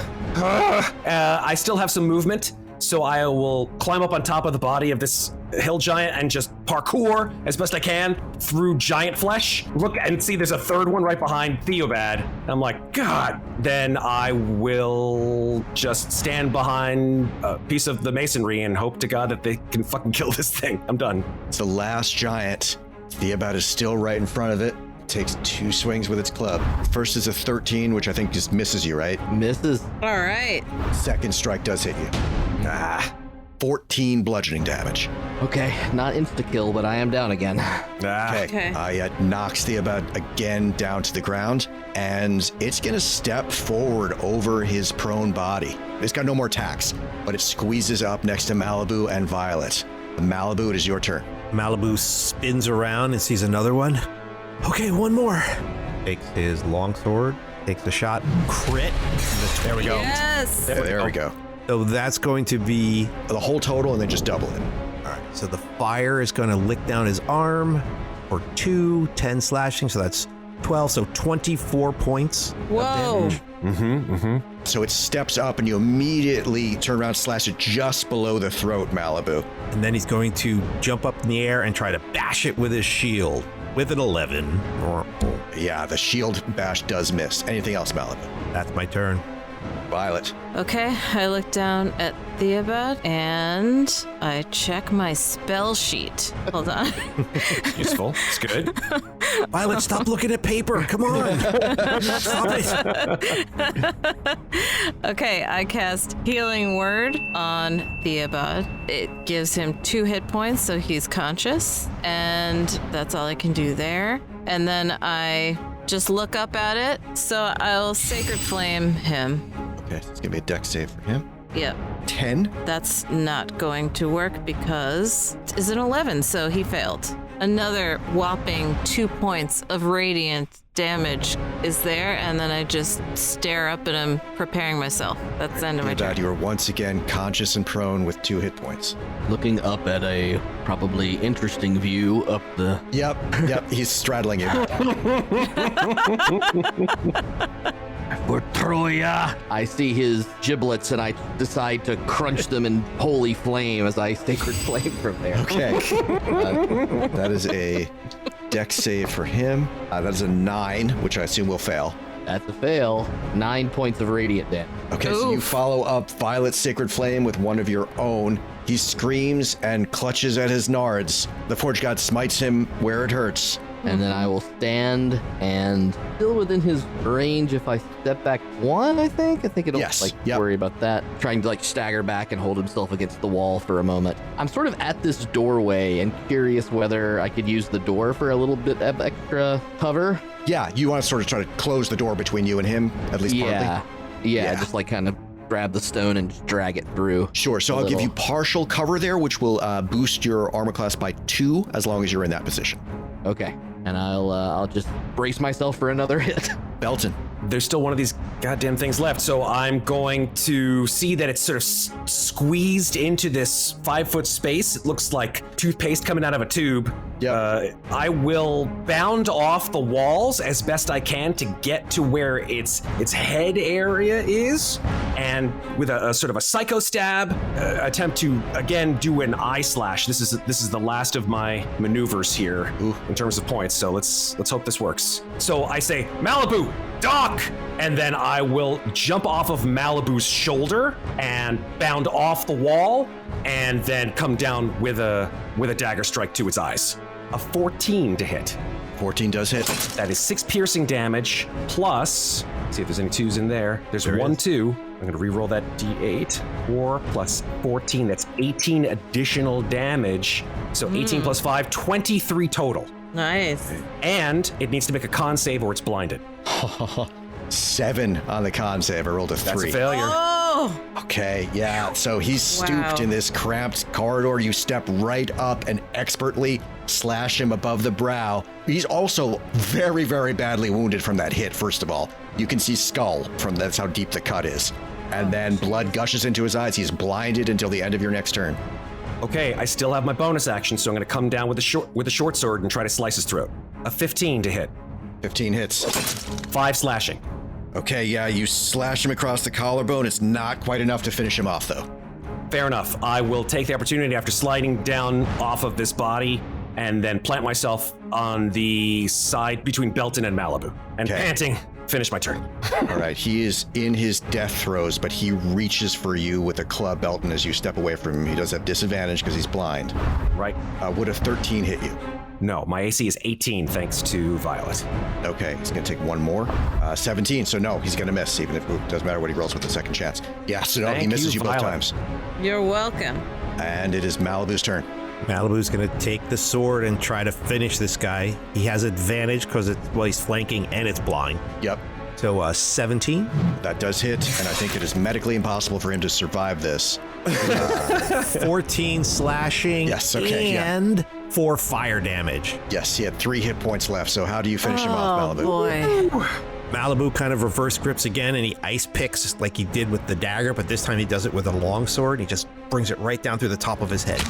I still have some movement, so I will climb up on top of the body of this hill giant and just parkour as best I can through giant flesh. Look and see there's a third one right behind Theobad. And I'm like, God. Then I will just stand behind a piece of the masonry and hope to God that they can fucking kill this thing. I'm done. It's the last giant. Theobad is still right in front of it. Takes 2 swings with its club. First is a 13, which I think just misses you, right? Misses. All right. Second strike does hit you. 14 bludgeoning damage. Okay, not insta-kill, but I am down again. Okay. It knocks Theobad again down to the ground, and it's gonna step forward over his prone body. It's got no more attacks, but it squeezes up next to Maliboo and Violet. Maliboo, it is your turn. Maliboo spins around and sees another one. Okay, one more. Takes his longsword, takes a shot, crit. There we go. Yes. There we go. So that's going to be, The whole total, and then just double it. all right, so the fire is going to lick down his arm for 2, 10 slashing, so that's 12, so 24 points. Whoa. So it steps up, and you immediately turn around and slash it just below the throat, Maliboo. And then he's going to jump up in the air and try to bash it with his shield with an 11. Yeah, the shield bash does miss. Anything else, Maliboo? That's my turn. Violet. Okay, I look down at Theobad and I check my spell sheet. Hold on. Useful. It's good. Violet, stop looking at paper. Come on. Stop it. Okay, I cast Healing Word on Theobad. It gives him 2 hit points, so he's conscious, and that's all I can do there. And then I just look up at it, so I'll Sacred Flame him. Okay, so it's gonna be a dex save for him. Yep. 10. That's not going to work because it's an 11, so he failed. another whopping 2 points of radiant damage is there, and then I just stare up at him, preparing myself. That's the end of my turn. Theobad, you are once again conscious and prone with 2 hit points. Looking up at a probably interesting view up the... Yep, he's straddling you. For Troya! I see his giblets and I decide to crunch them in holy flame as I sacred flame from there. Okay. That is a dex save for him. That is a 9, which I assume will fail. That's a fail. 9 points of radiant damage. Okay, so you follow up Violet's sacred flame with one of your own. He screams and clutches at his nards. The Forge God smites him where it hurts. And then I will stand and still within his range if I step back 1, I think. I think it'll worry about that. Trying to stagger back and hold himself against the wall for a moment. I'm sort of at this doorway and curious whether I could use the door for a little bit of extra cover. Yeah, you want to sort of try to close the door between you and him, at least partly? Yeah, just kind of grab the stone and just drag it through. Sure, so I'll give you partial cover there, which will boost your armor class by 2 as long as you're in that position. Okay, and I'll just brace myself for another hit. Belton. There's still one of these goddamn things left, so I'm going to see that it's sort of squeezed into this 5-foot space. It looks like toothpaste coming out of a tube. I will bound off the walls as best I can to get to where its head area is, and with a sort of a psycho stab, attempt to again do an eye slash. This is the last of my maneuvers here in terms of points. So let's hope this works. So I say, Maliboo, dock! And then I will jump off of Maliboo's shoulder and bound off the wall, and then come down with a dagger strike to its eyes. A 14 to hit. 14 does hit. That is 6 piercing damage plus, see if there's any 2s in there. There's 1 2. I'm going to re-roll that d8. 4 plus 14, that's 18 additional damage. So 18 plus 5, 23 total. Nice. And it needs to make a con save or it's blinded. 7 on the con save. I rolled a 3. That's a failure. Oh! Okay, yeah. So he's stooped in this cramped corridor. You step right up and expertly slash him above the brow. He's also very, very badly wounded from that hit, first of all. You can see skull that's how deep the cut is. And then blood gushes into his eyes. He's blinded until the end of your next turn. Okay, I still have my bonus action, so I'm going to come down with a short sword and try to slice his throat. A 15 to hit. 15 hits. 5 slashing. Okay, yeah, you slash him across the collarbone. It's not quite enough to finish him off, though. Fair enough. I will take the opportunity after sliding down off of this body and then plant myself on the side between Belton and Maliboo. And panting, finish my turn. All right, he is in his death throes, but he reaches for you with a club, Belton, as you step away from him. He does have disadvantage because he's blind. Right. Would a 13 hit you? No, my AC is 18 thanks to Violet. Okay, he's going to take 1 more. 17, so no, he's going to miss, even if it doesn't matter what he rolls with the second chance. Yeah, so no, he misses you both times. You're welcome. And it is Maliboo's turn. Maliboo's going to take the sword and try to finish this guy. He has advantage because he's flanking and it's blind. Yep. So 17. That does hit, and I think it is medically impossible for him to survive this. 14 slashing. Yes, okay, and 4 fire damage. Yes, he had 3 hit points left, so how do you finish him off, Maliboo? Boy. Maliboo kind of reverse grips again, and he ice picks like he did with the dagger, but this time he does it with a long sword. He just brings it right down through the top of his head.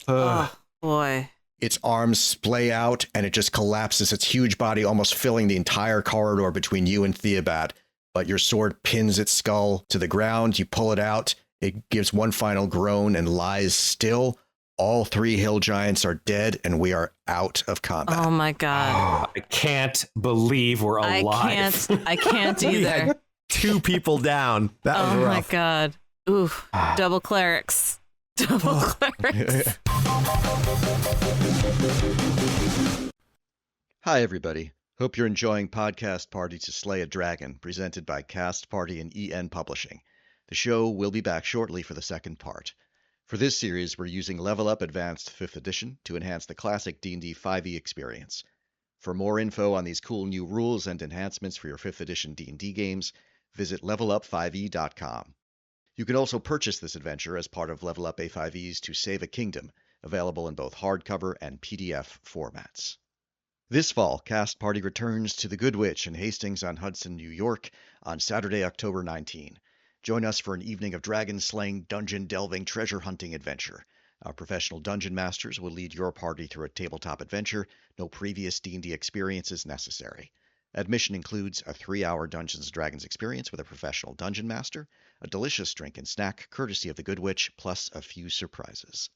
Oh, boy. Its arms splay out, and it just collapses, its huge body almost filling the entire corridor between you and Theobad. But your sword pins its skull to the ground. You pull it out. It gives one final groan and lies still. All 3 hill giants are dead, and we are out of combat. Oh, my God. I can't believe we're alive. I can't either. We had 2 people down. That was rough. My God. Oof. Double clerics. Double clerics. Hi, everybody. Hope you're enjoying Podcast Party to Slay a Dragon, presented by Cast Party and EN Publishing. The show will be back shortly for the second part. For this series, we're using Level Up Advanced 5th Edition to enhance the classic D&D 5e experience. For more info on these cool new rules and enhancements for your 5th Edition D&D games, visit levelup5e.com. You can also purchase this adventure as part of Level Up A5E's To Save a Kingdom, available in both hardcover and PDF formats. This fall, Cast Party returns to the Good Witch in Hastings-on-Hudson, New York, on Saturday, October 19. Join us for an evening of dragon-slaying, dungeon-delving, treasure-hunting adventure. Our professional dungeon masters will lead your party through a tabletop adventure. No previous D&D experience is necessary. Admission includes a 3-hour Dungeons & Dragons experience with a professional dungeon master, a delicious drink and snack courtesy of the Good Witch, plus a few surprises.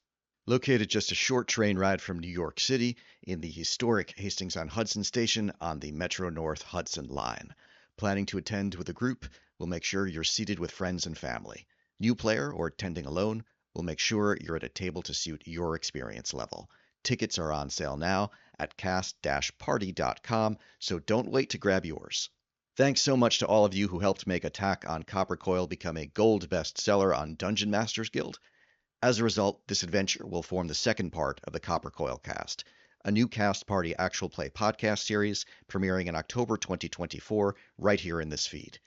Located just a short train ride from New York City in the historic Hastings-on-Hudson station on the Metro North Hudson Line. Planning to attend with a group? We'll make sure you're seated with friends and family. New player or attending alone? We'll make sure you're at a table to suit your experience level. Tickets are on sale now at cast-party.com, so don't wait to grab yours. Thanks so much to all of you who helped make Attack on Copper Coil become a gold bestseller on Dungeon Masters Guild. As a result, this adventure will form the second part of the Copper Coil cast, a new Cast Party actual play podcast series premiering in October 2024 right here in this feed.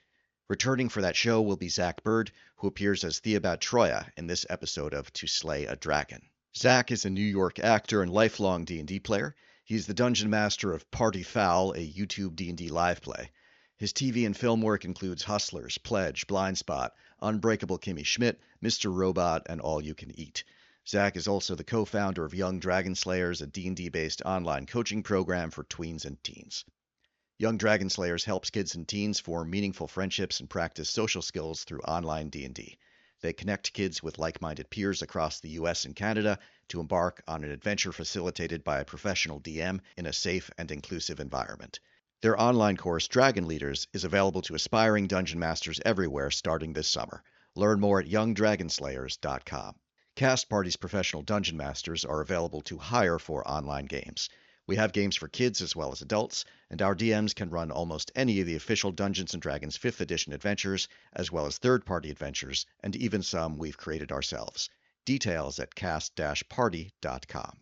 Returning for that show will be Zack Byrd, who appears as Theobad Troya in this episode of To Slay a Dragon. Zack is a New York actor and lifelong D&D player. He's the dungeon master of Party Foul, a YouTube D&D live play. His TV and film work includes Hustlers, Pledge, Blindspot, Unbreakable Kimmy Schmidt, Mr. Robot, and All You Can Eat. Zack is also the co-founder of Young Dragonslayers, a D&D-based online coaching program for tweens and teens. Young Dragonslayers helps kids and teens form meaningful friendships and practice social skills through online D&D. They connect kids with like-minded peers across the US and Canada to embark on an adventure facilitated by a professional DM in a safe and inclusive environment. Their online course, Dragon Leaders, is available to aspiring dungeon masters everywhere starting this summer. Learn more at youngdragonslayers.com. Cast Party's professional dungeon masters are available to hire for online games. We have games for kids as well as adults, and our DMs can run almost any of the official Dungeons & Dragons 5th edition adventures, as well as third-party adventures, and even some we've created ourselves. Details at cast-party.com.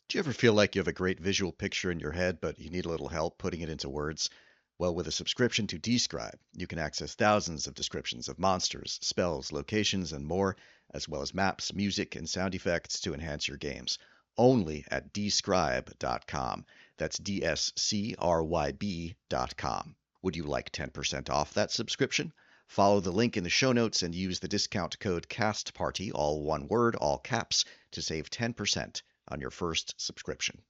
Do you ever feel like you have a great visual picture in your head, but you need a little help putting it into words? Well, with a subscription to Describe, you can access thousands of descriptions of monsters, spells, locations, and more, as well as maps, music, and sound effects to enhance your games. Only at describe.com. That's DSCRYB.com. Would you like 10% off that subscription? Follow the link in the show notes and use the discount code CASTPARTY, all one word, all caps, to save 10% on your first subscription.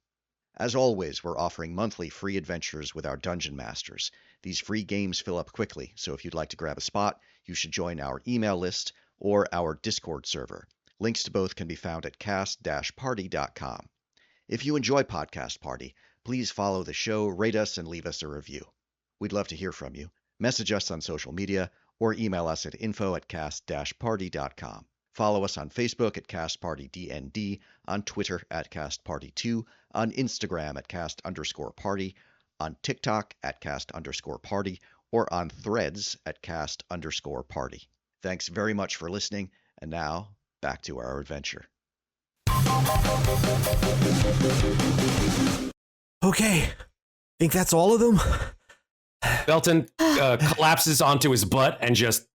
As always, we're offering monthly free adventures with our Dungeon Masters. These free games fill up quickly, so if you'd like to grab a spot, you should join our email list or our Discord server. Links to both can be found at cast-party.com. If you enjoy Podcast Party, please follow the show, rate us, and leave us a review. We'd love to hear from you. Message us on social media or email us at info@cast-party.com. Follow us on Facebook at CastPartyDND, on Twitter at CastParty2, on Instagram at Cast_Party, on TikTok at Cast_Party, or on Threads at Cast_Party. Thanks very much for listening, and now, back to our adventure. Okay, think that's all of them? Belton collapses onto his butt and just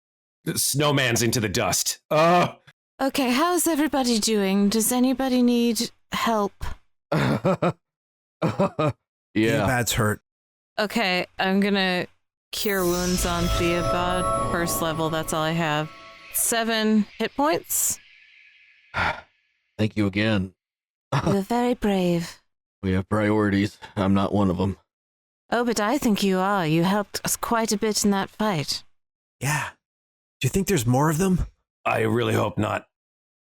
snowmans into the dust. Okay, how's everybody doing? Does anybody need help? Yeah. Theobad's hurt. Okay, I'm gonna cure wounds on Theobad. First level, that's all I have. 7 hit points. Thank you again. You're very brave. We have priorities. I'm not one of them. Oh, but I think you are. You helped us quite a bit in that fight. Yeah. Do you think there's more of them? I really hope not.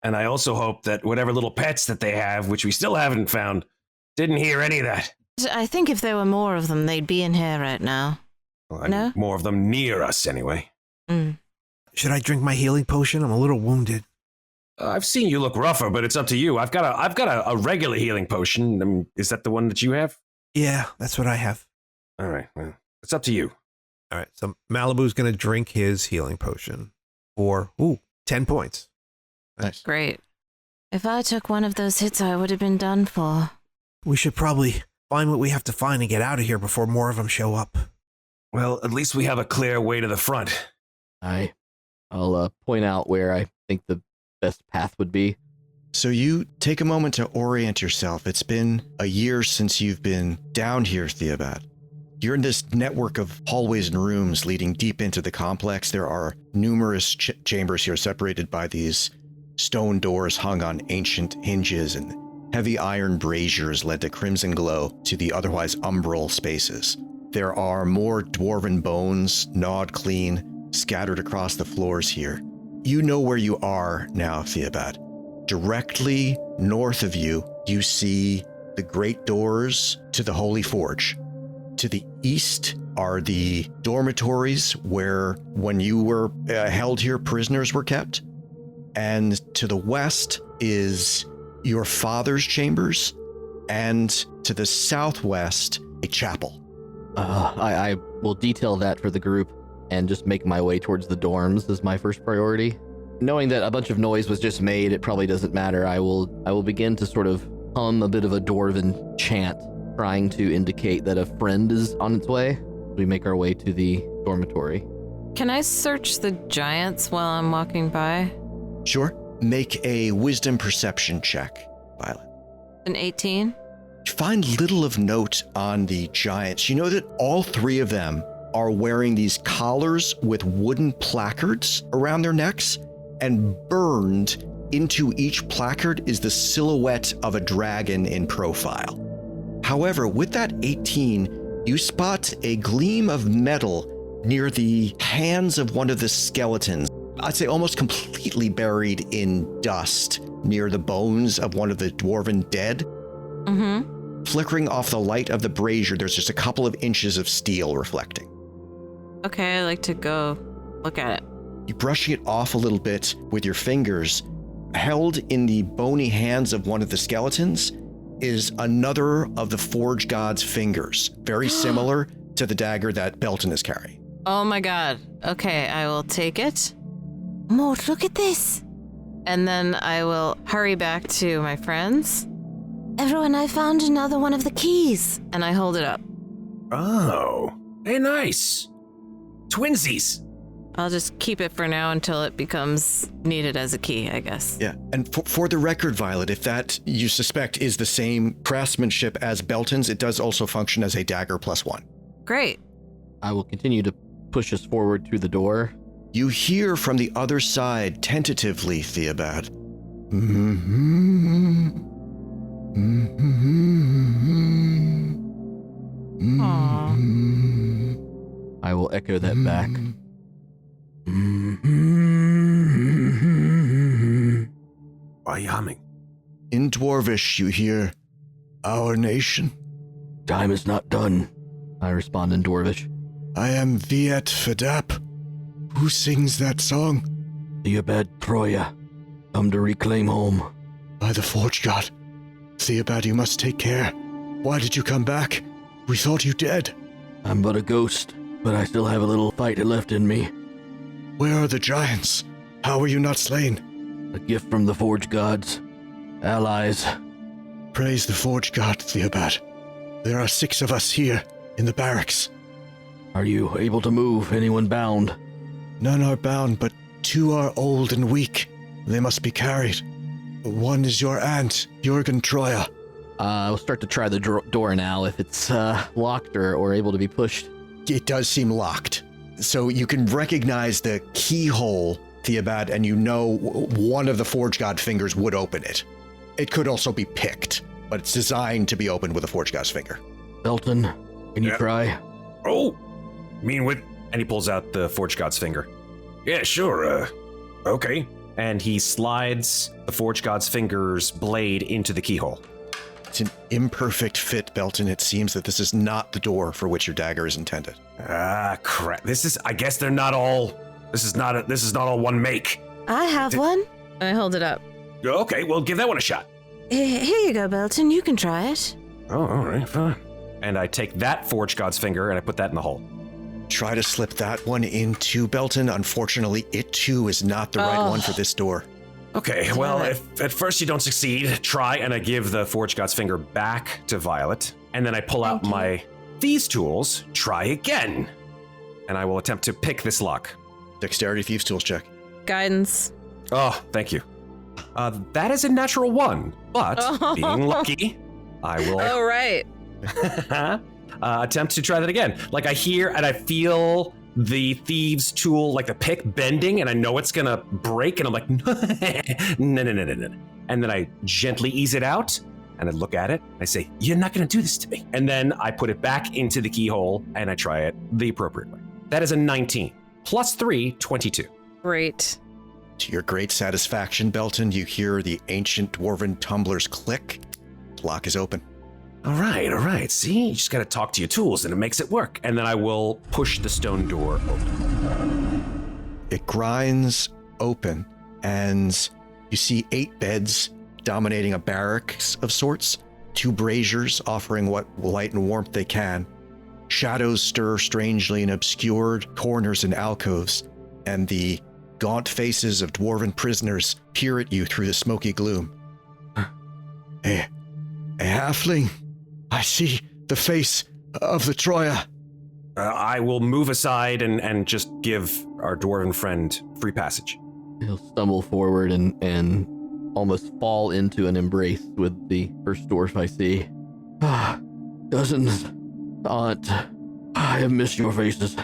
And I also hope that whatever little pets that they have, which we still haven't found, didn't hear any of that. I think if there were more of them, they'd be in here right now. Well, No? more of them near us, anyway. Should I drink my healing potion? I'm a little wounded. I've seen you look rougher, but it's up to you. I've got a regular healing potion. I mean, is that the one that you have? Yeah, that's what I have. All right, well, it's up to you. All right, so Maliboo's going to drink his healing potion for, 10 points. Nice. Great. If I took one of those hits, I would have been done for. We should probably find what we have to find and get out of here before more of them show up. Well, at least we have a clear way to the front. I'll point out where I think the best path would be. So you take a moment to orient yourself. It's been a year since you've been down here, Theobad. You're in this network of hallways and rooms leading deep into the complex. There are numerous chambers here separated by these stone doors hung on ancient hinges, and heavy iron braziers lend a crimson glow to the otherwise umbral spaces. There are more dwarven bones, gnawed clean, scattered across the floors here. You know where you are now, Theobad. Directly north of you, you see the great doors to the Holy Forge. To the east are the dormitories where, when you were held here, prisoners were kept. And to the west is your father's chambers, and to the southwest, a chapel. I will detail that for the group and just make my way towards the dorms as my first priority. Knowing that a bunch of noise was just made, it probably doesn't matter. I will begin to sort of hum a bit of a dwarven chant, trying to indicate that a friend is on its way. We make our way to the dormitory. Can I search the giants while I'm walking by? Sure. Make a wisdom perception check, Violet. An 18? You find little of note on the giants. You know that all three of them are wearing these collars with wooden placards around their necks, and burned into each placard is the silhouette of a dragon in profile. However, with that 18, you spot a gleam of metal near the hands of one of the skeletons. I'd say almost completely buried in dust near the bones of one of the dwarven dead. Mm-hmm. Flickering off the light of the brazier, there's just a couple of inches of steel reflecting. Okay, I'd like to go look at it. You're brushing it off a little bit with your fingers. Held in the bony hands of one of the skeletons is another of the Forge God's fingers, very similar to the dagger that Belton is carrying. Oh my god. Okay, I will take it. Mort, look at this. And then I will hurry back to my friends. Everyone, I found another one of the keys. And I hold it up. Oh, hey, nice. Twinsies. I'll just keep it for now until it becomes needed as a key, I guess. Yeah, and for the record, Violet, if that you suspect is the same craftsmanship as Belton's, it does also function as a dagger +1. Great. I will continue to push us forward through the door. You hear from the other side, tentatively, Theobad. Aww. I will echo that back. Why are you humming? In Dwarvish, you hear, "Our nation." Time is not done, I respond in Dwarvish. I am Viet Fadap. Who sings that song? Theobad Troya, come to reclaim home. By the Forge God. Theobad, you must take care. Why did you come back? We thought you dead. I'm but a ghost, but I still have a little fight left in me. Where are the giants? How were you not slain? A gift from the Forge Gods. Allies. Praise the Forge God, Theobad. There are 6 of us here, in the barracks. Are you able to move? Anyone bound? None are bound, but 2 are old and weak. They must be carried. One is your aunt, Jurgen Troya. I'll start to try the door now if it's locked or able to be pushed. It does seem locked. So you can recognize the keyhole, Theobad, and you know one of the Forge God fingers would open it. It could also be picked, but it's designed to be opened with a Forge God's finger. Belton, can you try? Oh, mean with... And he pulls out the Forge God's finger. Yeah, sure, okay. And he slides the Forge God's finger's blade into the keyhole. It's an imperfect fit, Belton. It seems that this is not the door for which your dagger is intended. Ah, crap. I guess they're not all... This is not all one make. I have one. I hold it up. Okay, well, give that one a shot. Here you go, Belton. You can try it. Oh, all right, fine. And I take that Forge God's finger and I put that in the hole. Try to slip that one into Belton. Unfortunately, it too is not the right one for this door. Okay, well, if at first you don't succeed, try, and I give the Forge God's finger back to Violet, and then I pull out my Thieves' tools, try again, and I will attempt to pick this lock. Dexterity Thieves' tools check. Guidance. Oh, thank you. That is a natural 1, but being lucky, I will Oh, right. attempt to try that again. Like I hear and I feel the thieves' tool, like the pick bending, and I know it's gonna break, and I'm like, no. And then I gently ease it out, and I look at it, and I say, you're not gonna do this to me. And then I put it back into the keyhole, and I try it the appropriate way. That is a 19. Plus 3, 22. Great. To your great satisfaction, Belton, you hear the ancient dwarven tumblers click. The lock is open. All right. See, you just got to talk to your tools and it makes it work. And then I will push the stone door open. It grinds open, and you see 8 beds dominating a barracks of sorts, 2 braziers offering what light and warmth they can. Shadows stir strangely in obscured corners and alcoves, and the gaunt faces of dwarven prisoners peer at you through the smoky gloom. A halfling. I see the face of the Troya. I will move aside and just give our dwarven friend free passage. He'll stumble forward and almost fall into an embrace with the first dwarf I see. Cousins, aunt, I have missed your faces.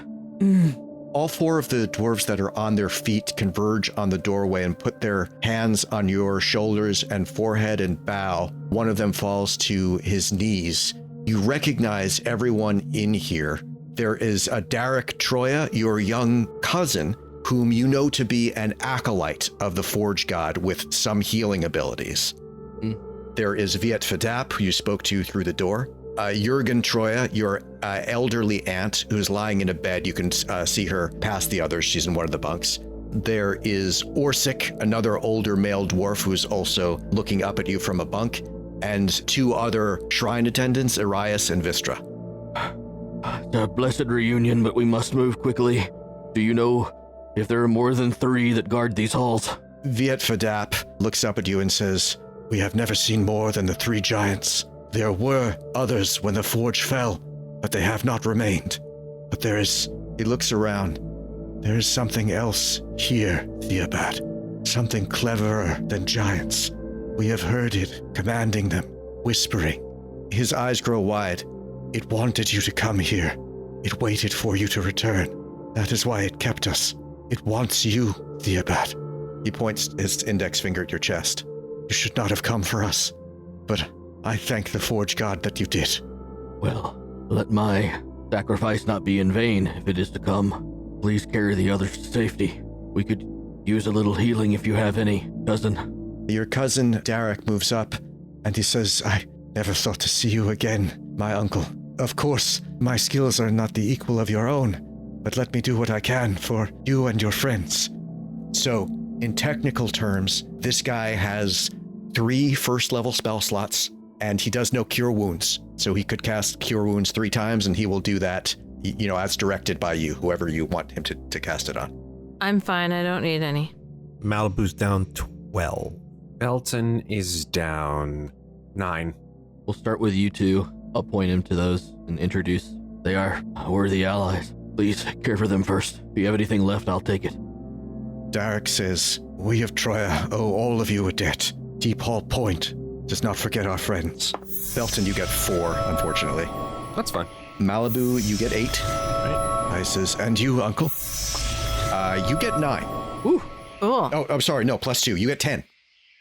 All 4 of the dwarves that are on their feet converge on the doorway and put their hands on your shoulders and forehead and bow. One of them falls to his knees. You recognize everyone in here. There is a Derek Troya, your young cousin, whom you know to be an acolyte of the Forge God with some healing abilities. There is Viet Fadap, who you spoke to through the door. Jurgen Troya, your elderly aunt, who's lying in a bed. You can see her past the others. She's in one of the bunks. There is Orsic, another older male dwarf who's also looking up at you from a bunk, and 2 other shrine attendants, Arias and Vistra. A blessed reunion, but we must move quickly. Do you know if there are more than 3 that guard these halls? Viet Fadap looks up at you and says, we have never seen more than the 3 giants. There were others when the forge fell, but they have not remained. But there is, he looks around, there is something else here, Theobad. Something cleverer than giants. We have heard it, commanding them, whispering. His eyes grow wide. It wanted you to come here. It waited for you to return. That is why it kept us. It wants you, Theobad. He points his index finger at your chest. You should not have come for us, but I thank the Forge God that you did. Well, let my sacrifice not be in vain if it is to come. Please carry the others to safety. We could use a little healing if you have any, cousin. Your cousin, Derek, moves up, and he says, I never thought to see you again, my uncle. Of course, my skills are not the equal of your own, but let me do what I can for you and your friends. So, in technical terms, this guy has 3 first-level spell slots, and he does no cure wounds. So he could cast cure wounds 3 times, and he will do that, as directed by you, whoever you want him to cast it on. I'm fine. I don't need any. Maliboo's down 12. Belton is down 9. We'll start with you 2. I'll point him to those and introduce. They are worthy allies. Please care for them first. If you have anything left, I'll take it. Derek says, we of Troya owe all of you a debt. Deep Hall Point does not forget our friends. Belton, you get 4, unfortunately. That's fine. Maliboo, you get 8. Right. I says, and you, uncle? You get 9. Ooh. Cool. Oh, I'm sorry. No, +2. You get 10.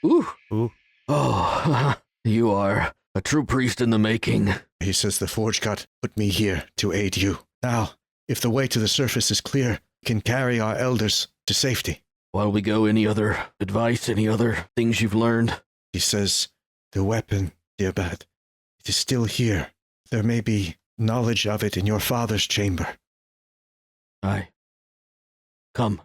Ooh. Ooh. Oh, you are a true priest in the making. He says the Forge God put me here to aid you. Now, if the way to the surface is clear, we can carry our elders to safety. While we go, any other advice, any other things you've learned? He says, the weapon, Theobad, it is still here. There may be knowledge of it in your father's chamber. Aye. Come.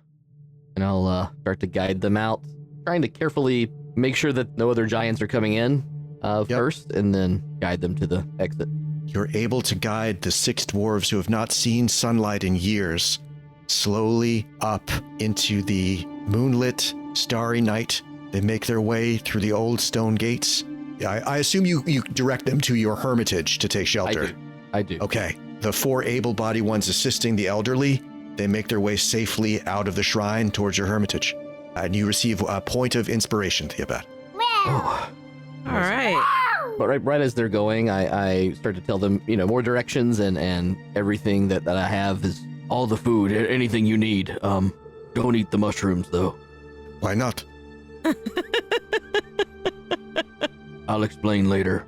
And I'll start to guide them out, trying to carefully make sure that no other giants are coming in first, and then guide them to the exit. You're able to guide the 6 dwarves who have not seen sunlight in years slowly up into the moonlit, starry night. They make their way through the old stone gates. I assume you direct them to your hermitage to take shelter. I do. Okay. The 4 able-bodied ones assisting the elderly, they make their way safely out of the shrine towards your hermitage. And you receive a point of inspiration, Theobad. Oh. All right. But right as they're going, I start to tell them, more directions and everything that I have is all the food, anything you need. Don't eat the mushrooms, though. Why not? I'll explain later.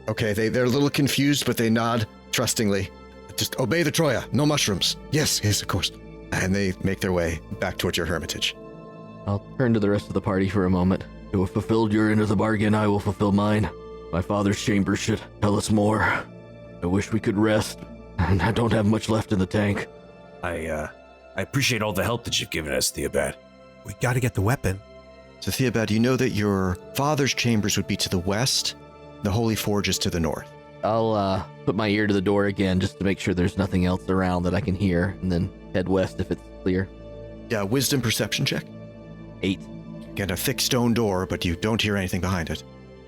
Okay, they're a little confused, but they nod trustingly. Just obey the Troya, no mushrooms. Yes, of course. And they make their way back towards your hermitage. I'll turn to the rest of the party for a moment. You have fulfilled your end of the bargain, I will fulfill mine. My father's chamber should tell us more. I wish we could rest, and I don't have much left in the tank. I appreciate all the help that you've given us, Theobad. We gotta get the weapon. So Theobad, you know that your father's chambers would be to the west, the Holy Forge is to the north. I'll put my ear to the door again just to make sure there's nothing else around that I can hear, and then head west if it's clear. Yeah, wisdom perception check. 8. Get a thick stone door, but you don't hear anything behind it.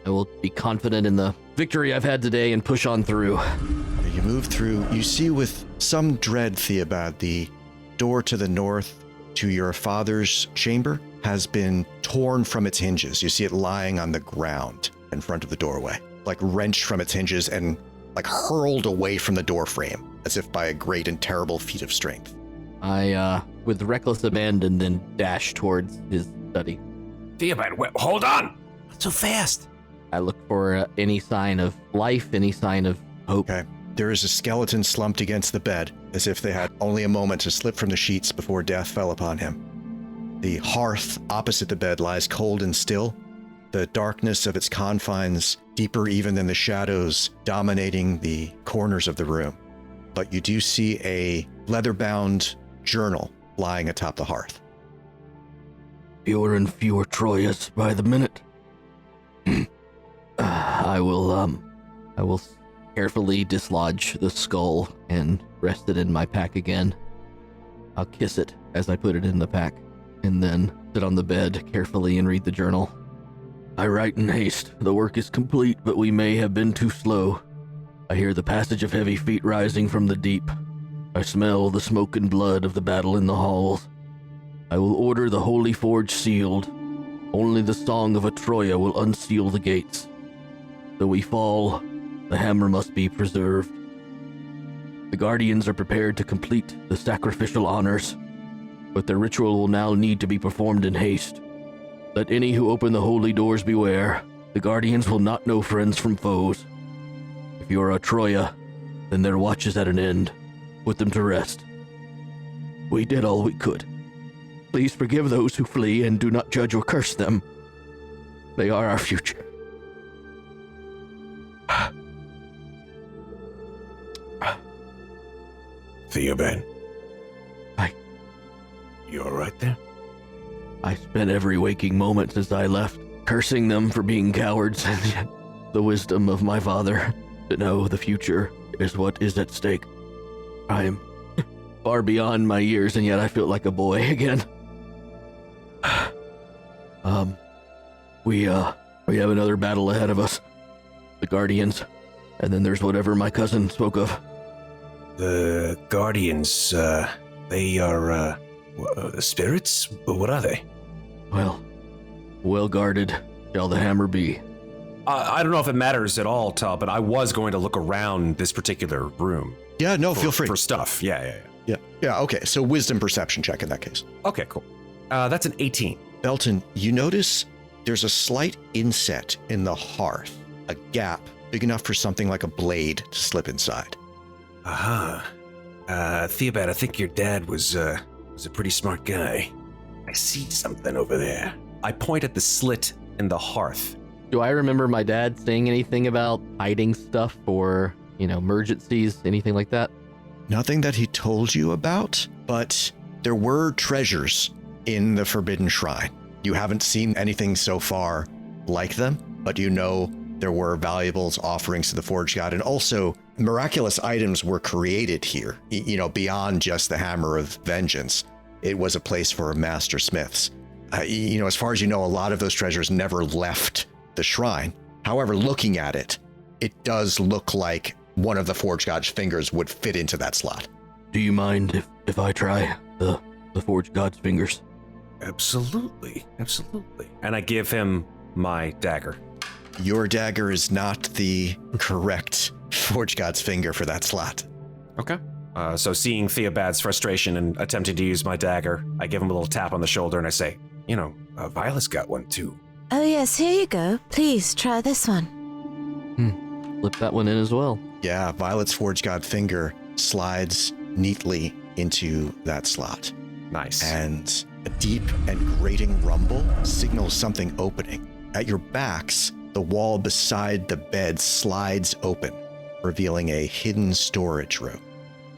I will be confident in the victory I've had today and push on through. You move through, you see with some dread, Theobad, the door to the north to your father's chamber has been torn from its hinges. You see it lying on the ground in front of the doorway, like wrenched from its hinges and like hurled away from the door frame, as if by a great and terrible feat of strength. I, with reckless abandon, then dash towards his study. Theobad, hold on! Not so fast. I look for any sign of life, any sign of hope. Okay. There is a skeleton slumped against the bed, as if they had only a moment to slip from the sheets before death fell upon him. The hearth opposite the bed lies cold and still, the darkness of its confines deeper even than the shadows dominating the corners of the room. But you do see a leather-bound journal lying atop the hearth. Fewer and fewer Troyas by the minute. I will carefully dislodge the skull and rest it in my pack again. I'll kiss it as I put it in the pack, and then sit on the bed carefully and read the journal. I write in haste. The work is complete, but we may have been too slow. I hear the passage of heavy feet rising from the deep. I smell the smoke and blood of the battle in the halls. I will order the Holy Forge sealed. Only the song of a Troya will unseal the gates. Though we fall, the hammer must be preserved. The Guardians are prepared to complete the sacrificial honors, but their ritual will now need to be performed in haste. Let any who open the holy doors beware. The Guardians will not know friends from foes. If you are a Troya, then their watch is at an end. Put them to rest. We did all we could. Please forgive those who flee and do not judge or curse them. They are our future. Theobad. You all right there? I spent every waking moment since I left cursing them for being cowards, and yet the wisdom of my father to know the future is what is at stake. I am far beyond my years, and yet I feel like a boy again. We have another battle ahead of us. The Guardians, and then there's whatever my cousin spoke of. The Guardians, they are, spirits? What are they? Well guarded shall the hammer be. I don't know if it matters at all, Tal, but I was going to look around this particular room. Yeah, no, feel free. For stuff, yeah. Yeah, okay, so wisdom perception check in that case. Okay, cool. That's an 18. Belton, you notice there's a slight inset in the hearth, a gap big enough for something like a blade to slip inside. Aha. Theobad, I think your dad was a pretty smart guy. I see something over there. I point at the slit in the hearth. Do I remember my dad saying anything about hiding stuff or, emergencies, anything like that? Nothing that he told you about, but there were treasures in the Forbidden Shrine. You haven't seen anything so far like them, but you know there were valuables, offerings to the Forge God, and also miraculous items were created here, beyond just the Hammer of Vengeance. It was a place for master smiths. As far as you know, a lot of those treasures never left the shrine. However, looking at it, it does look like one of the Forge God's fingers would fit into that slot. Do you mind if I try the the Forge God's fingers. Absolutely. And I give him my dagger. Your dagger is not the correct Forge God's finger for that slot. Okay. So seeing Theobad's frustration and attempting to use my dagger, I give him a little tap on the shoulder and I say, Violet's got one too. Oh, yes, here you go. Please try this one. Flip that one in as well. Yeah, Violet's Forge God finger slides neatly into that slot. Nice. And a deep and grating rumble signals something opening. At your backs, the wall beside the bed slides open, revealing a hidden storage room.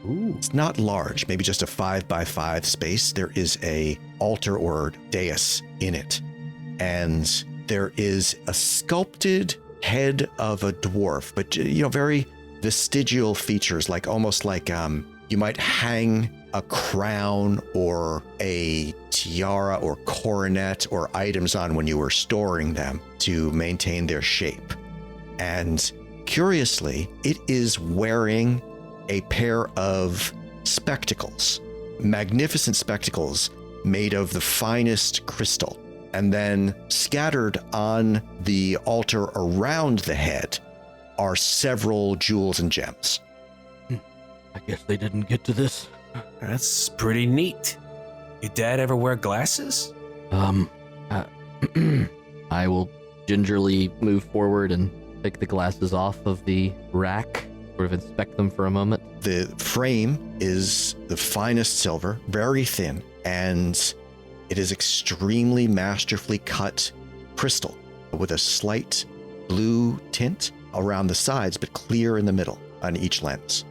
Ooh. It's not large, maybe just a 5x5 space. There is a altar or dais in it. And there is a sculpted head of a dwarf, but very vestigial features, almost like you might hang a crown or a tiara or coronet or items on when you were storing them to maintain their shape. And curiously, it is wearing a pair of spectacles, magnificent spectacles made of the finest crystal. And then scattered on the altar around the head are several jewels and gems. I guess they didn't get to this. That's pretty neat. Your dad ever wear glasses? I will gingerly move forward and take the glasses off of the rack, sort of inspect them for a moment. The frame is the finest silver, very thin, and it is extremely masterfully cut crystal with a slight blue tint around the sides, but clear in the middle on each lens.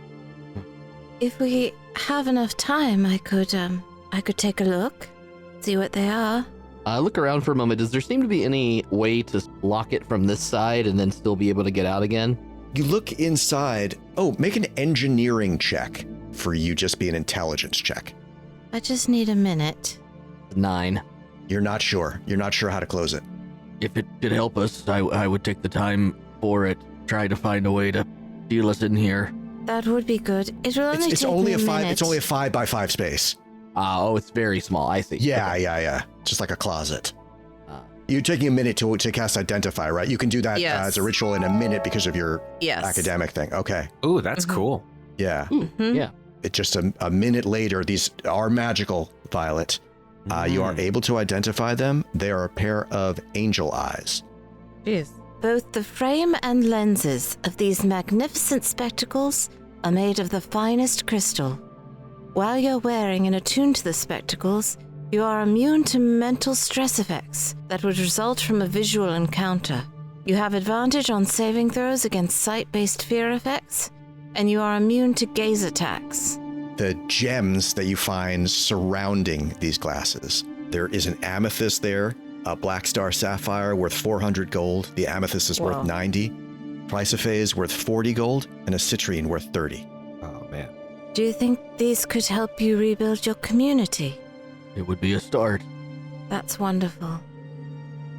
If we have enough time, I could take a look, see what they are. I look around for a moment. Does there seem to be any way to lock it from this side and then still be able to get out again? You look inside. Oh, make an engineering check for you, just be an intelligence check. I just need a minute. 9. You're not sure. You're not sure how to close it. If it could help us, I would take the time for it. Try to find a way to seal us in here. That would be good. It will only It's take only me a minute. It's only a 5x5 space. It's very small. I see. Yeah, Okay. yeah. Just like a closet. Ah. You're taking a minute to cast Identify, right? You can do that Yes. as a ritual in a minute because of your Yes. academic thing. Okay. Ooh, that's cool. Yeah. Yeah. It just a minute later, these are magical, Violet. You are able to identify them. They are a pair of angel eyes. Jeez. Both the frame and lenses of these magnificent spectacles are made of the finest crystal. While you're wearing and attuned to the spectacles, you are immune to mental stress effects that would result from a visual encounter. You have advantage on saving throws against sight-based fear effects, and you are immune to gaze attacks. The gems that you find surrounding these glasses. There is an amethyst there, a black star sapphire worth 400 gold. The amethyst is worth 90. Chrysoprase is worth 40 gold, and a citrine worth 30. Oh, man. Do you think these could help you rebuild your community? It would be a start. That's wonderful.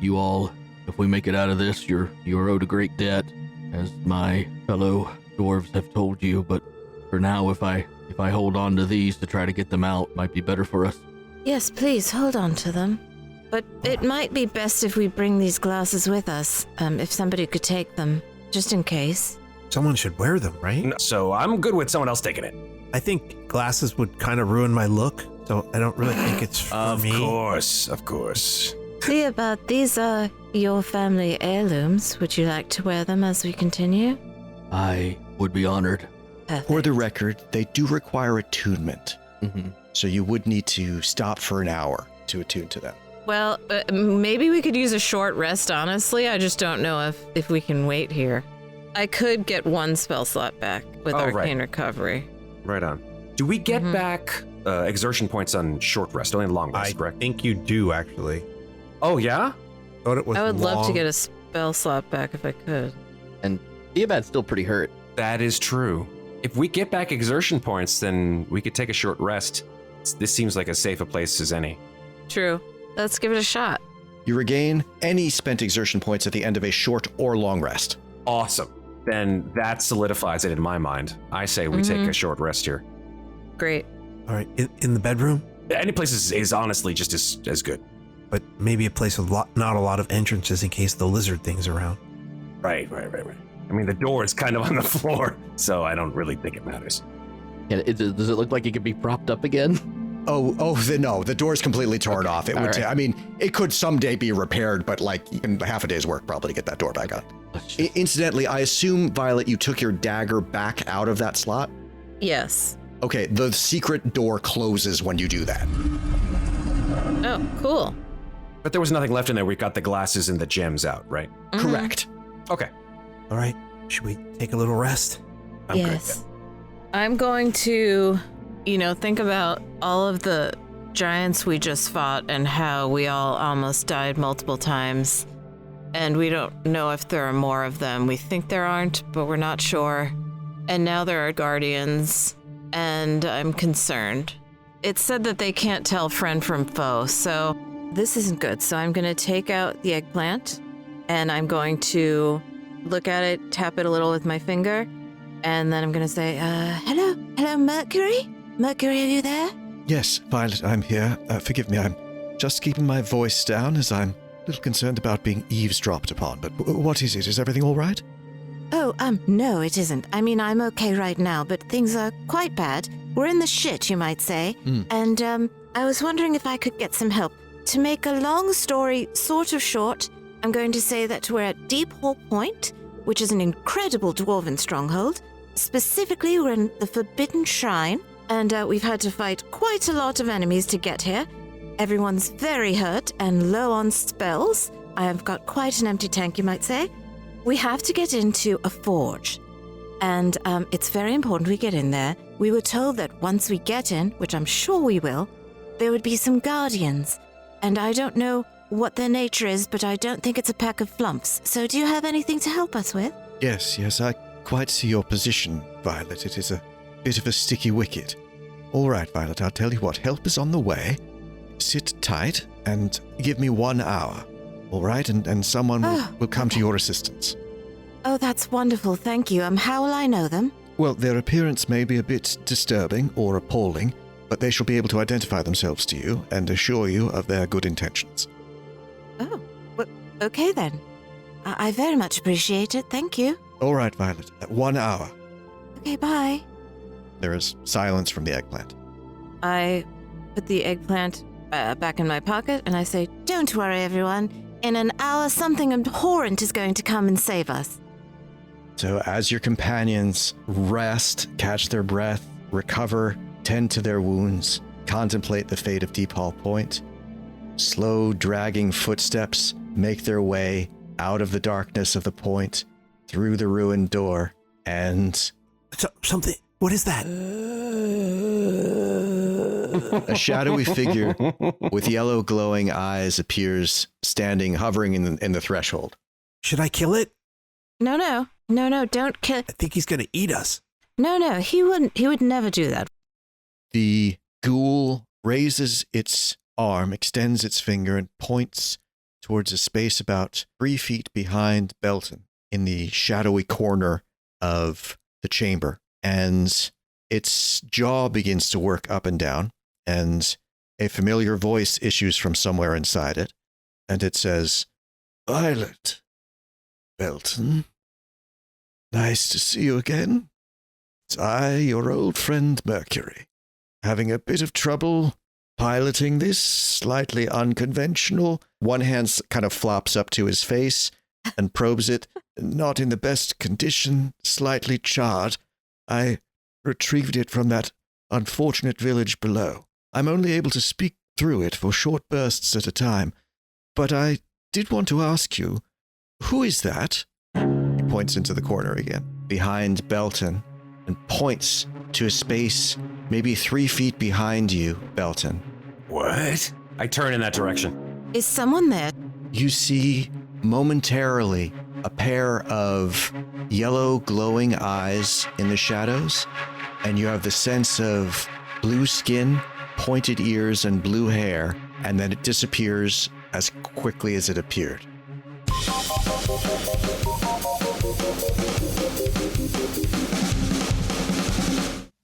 You all, if we make it out of this, you're owed a great debt, as my fellow dwarves have told you. But for now, if I hold on to these to try to get them out, might be better for us. Yes, please, hold on to them. But it might be best if we bring these glasses with us, if somebody could take them, just in case. Someone should wear them, right? No, so I'm good with someone else taking it. I think glasses would kind of ruin my look, so I don't really think it's for me. Of course. Theobad, these are your family heirlooms. Would you like to wear them as we continue? I would be honored. Perfect. For the record, they do require attunement. Mm-hmm. So you would need to stop for an hour to attune to them. Well, maybe we could use a short rest, honestly. I just don't know if we can wait here. I could get one spell slot back with Arcane Recovery. Right on. Do we get back exertion points on short rest, only long rest, I correct? think you do, actually. Oh, yeah? Thought it was I would love to long. get a spell slot back if I could. And Theobad's still pretty hurt. That is true. If we get back exertion points, then we could take a short rest. This seems like as safe a place as any. True. Let's give it a shot. You regain any spent exertion points at the end of a short or long rest. Awesome. Then that solidifies it in my mind. I say we take a short rest here. Great. All right, in the bedroom? Any place is honestly just as good. But maybe a place with not a lot of entrances in case the lizard thing's around. Right. I mean, the door is kind of on the floor, so I don't really think it matters. Does it look like it could be propped up again? No, the door's completely torn off. It would. right. I mean, it could someday be repaired, but like in half a day's work probably to get that door back on. Incidentally, I assume, Violet, you took your dagger back out of that slot? Yes. Okay, the secret door closes when you do that. Oh, cool. But there was nothing left in there. We got the glasses and the gems out, right? Correct. Okay. All right, should we take a little rest? I'm good. Yes. I'm going to, think about all of the giants we just fought and how we all almost died multiple times. And we don't know if there are more of them. We think there aren't, but we're not sure. And now there are guardians, and I'm concerned. It said that they can't tell friend from foe, so this isn't good. So I'm going to take out the eggplant, and I'm going to look at it, tap it a little with my finger, and then I'm going to say, hello, Mercury? Mercury, are you there? Yes, Violet, I'm here. Forgive me, I'm just keeping my voice down as I'm a little concerned about being eavesdropped upon. But what is it? Is everything all right? Oh, no, it isn't. I mean, I'm okay right now, but things are quite bad. We're in the shit, you might say. And, I was wondering if I could get some help. To make a long story sort of short, I'm going to say that we're at Deep Hall Point, which is an incredible dwarven stronghold. Specifically, we're in the Forbidden Shrine, and we've had to fight quite a lot of enemies to get here. Everyone's very hurt and low on spells. I have got quite an empty tank, you might say. We have to get into a forge, and it's very important we get in there. We were told that once we get in, which I'm sure we will, there would be some guardians, and I don't know what their nature is, but I don't think it's a pack of flumps. So do you have anything to help us with? Yes, I quite see your position, Violet. It is a bit of a sticky wicket. All right, Violet, I'll tell you what, help is on the way. Sit tight and give me 1 hour, all right? And someone will come to your assistance. Oh, that's wonderful, thank you. How will I know them? Well, their appearance may be a bit disturbing or appalling, but they shall be able to identify themselves to you and assure you of their good intentions. Oh, well, okay then. I very much appreciate it, thank you. All right, Violet, 1 hour. Okay, bye. There is silence from the eggplant. I put the eggplant back in my pocket, and I say, Don't worry, everyone. In an hour, something abhorrent is going to come and save us. So as your companions rest, catch their breath, recover, tend to their wounds, contemplate the fate of Deep Hall Point, slow, dragging footsteps make their way out of the darkness of the point, through the ruined door, and... Something... What is that? A shadowy figure with yellow glowing eyes appears, hovering in the threshold. Should I kill it? No, don't kill... I think he's going to eat us. No, he wouldn't. He would never do that. The ghoul raises its arm, extends its finger, and points towards a space about 3 feet behind Belton in the shadowy corner of the chamber. And its jaw begins to work up and down, and a familiar voice issues from somewhere inside it, and it says, Violet, Belton, nice to see you again. It's I, your old friend Mercury, having a bit of trouble piloting this slightly unconventional. One hand kind of flops up to his face and probes it, not in the best condition, slightly charred. I retrieved it from that unfortunate village below. I'm only able to speak through it for short bursts at a time, but I did want to ask you, who is that? He points into the corner again, behind Belton, and points to a space maybe 3 feet behind you, Belton. What? I turn in that direction. Is someone there? You see, momentarily, a pair of yellow glowing eyes in the shadows, and you have the sense of blue skin, pointed ears, and blue hair, and then it disappears as quickly as it appeared.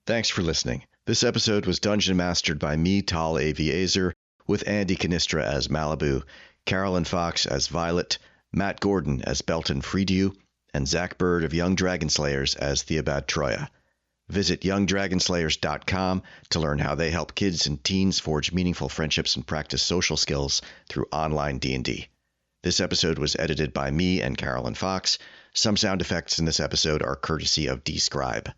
Thanks for listening. This episode was dungeon mastered by me, Tal Aviezer, with Andy Cannistra as Maliboo, Carolyn Fox as Violet, Matt Gordon as Belton Freedew, and Zack Byrd of Young Dragonslayers as Theobad Troya. Visit youngdragonslayers.com to learn how they help kids and teens forge meaningful friendships and practice social skills through online D&D. This episode was edited by me and Carolyn Fox. Some sound effects in this episode are courtesy of Describe.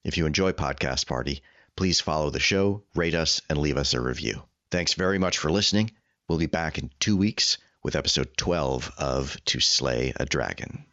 If you enjoy Podcast Party, please follow the show, rate us, and leave us a review. Thanks very much for listening. We'll be back in 2 weeks with episode 12 of To Slay a Dragon.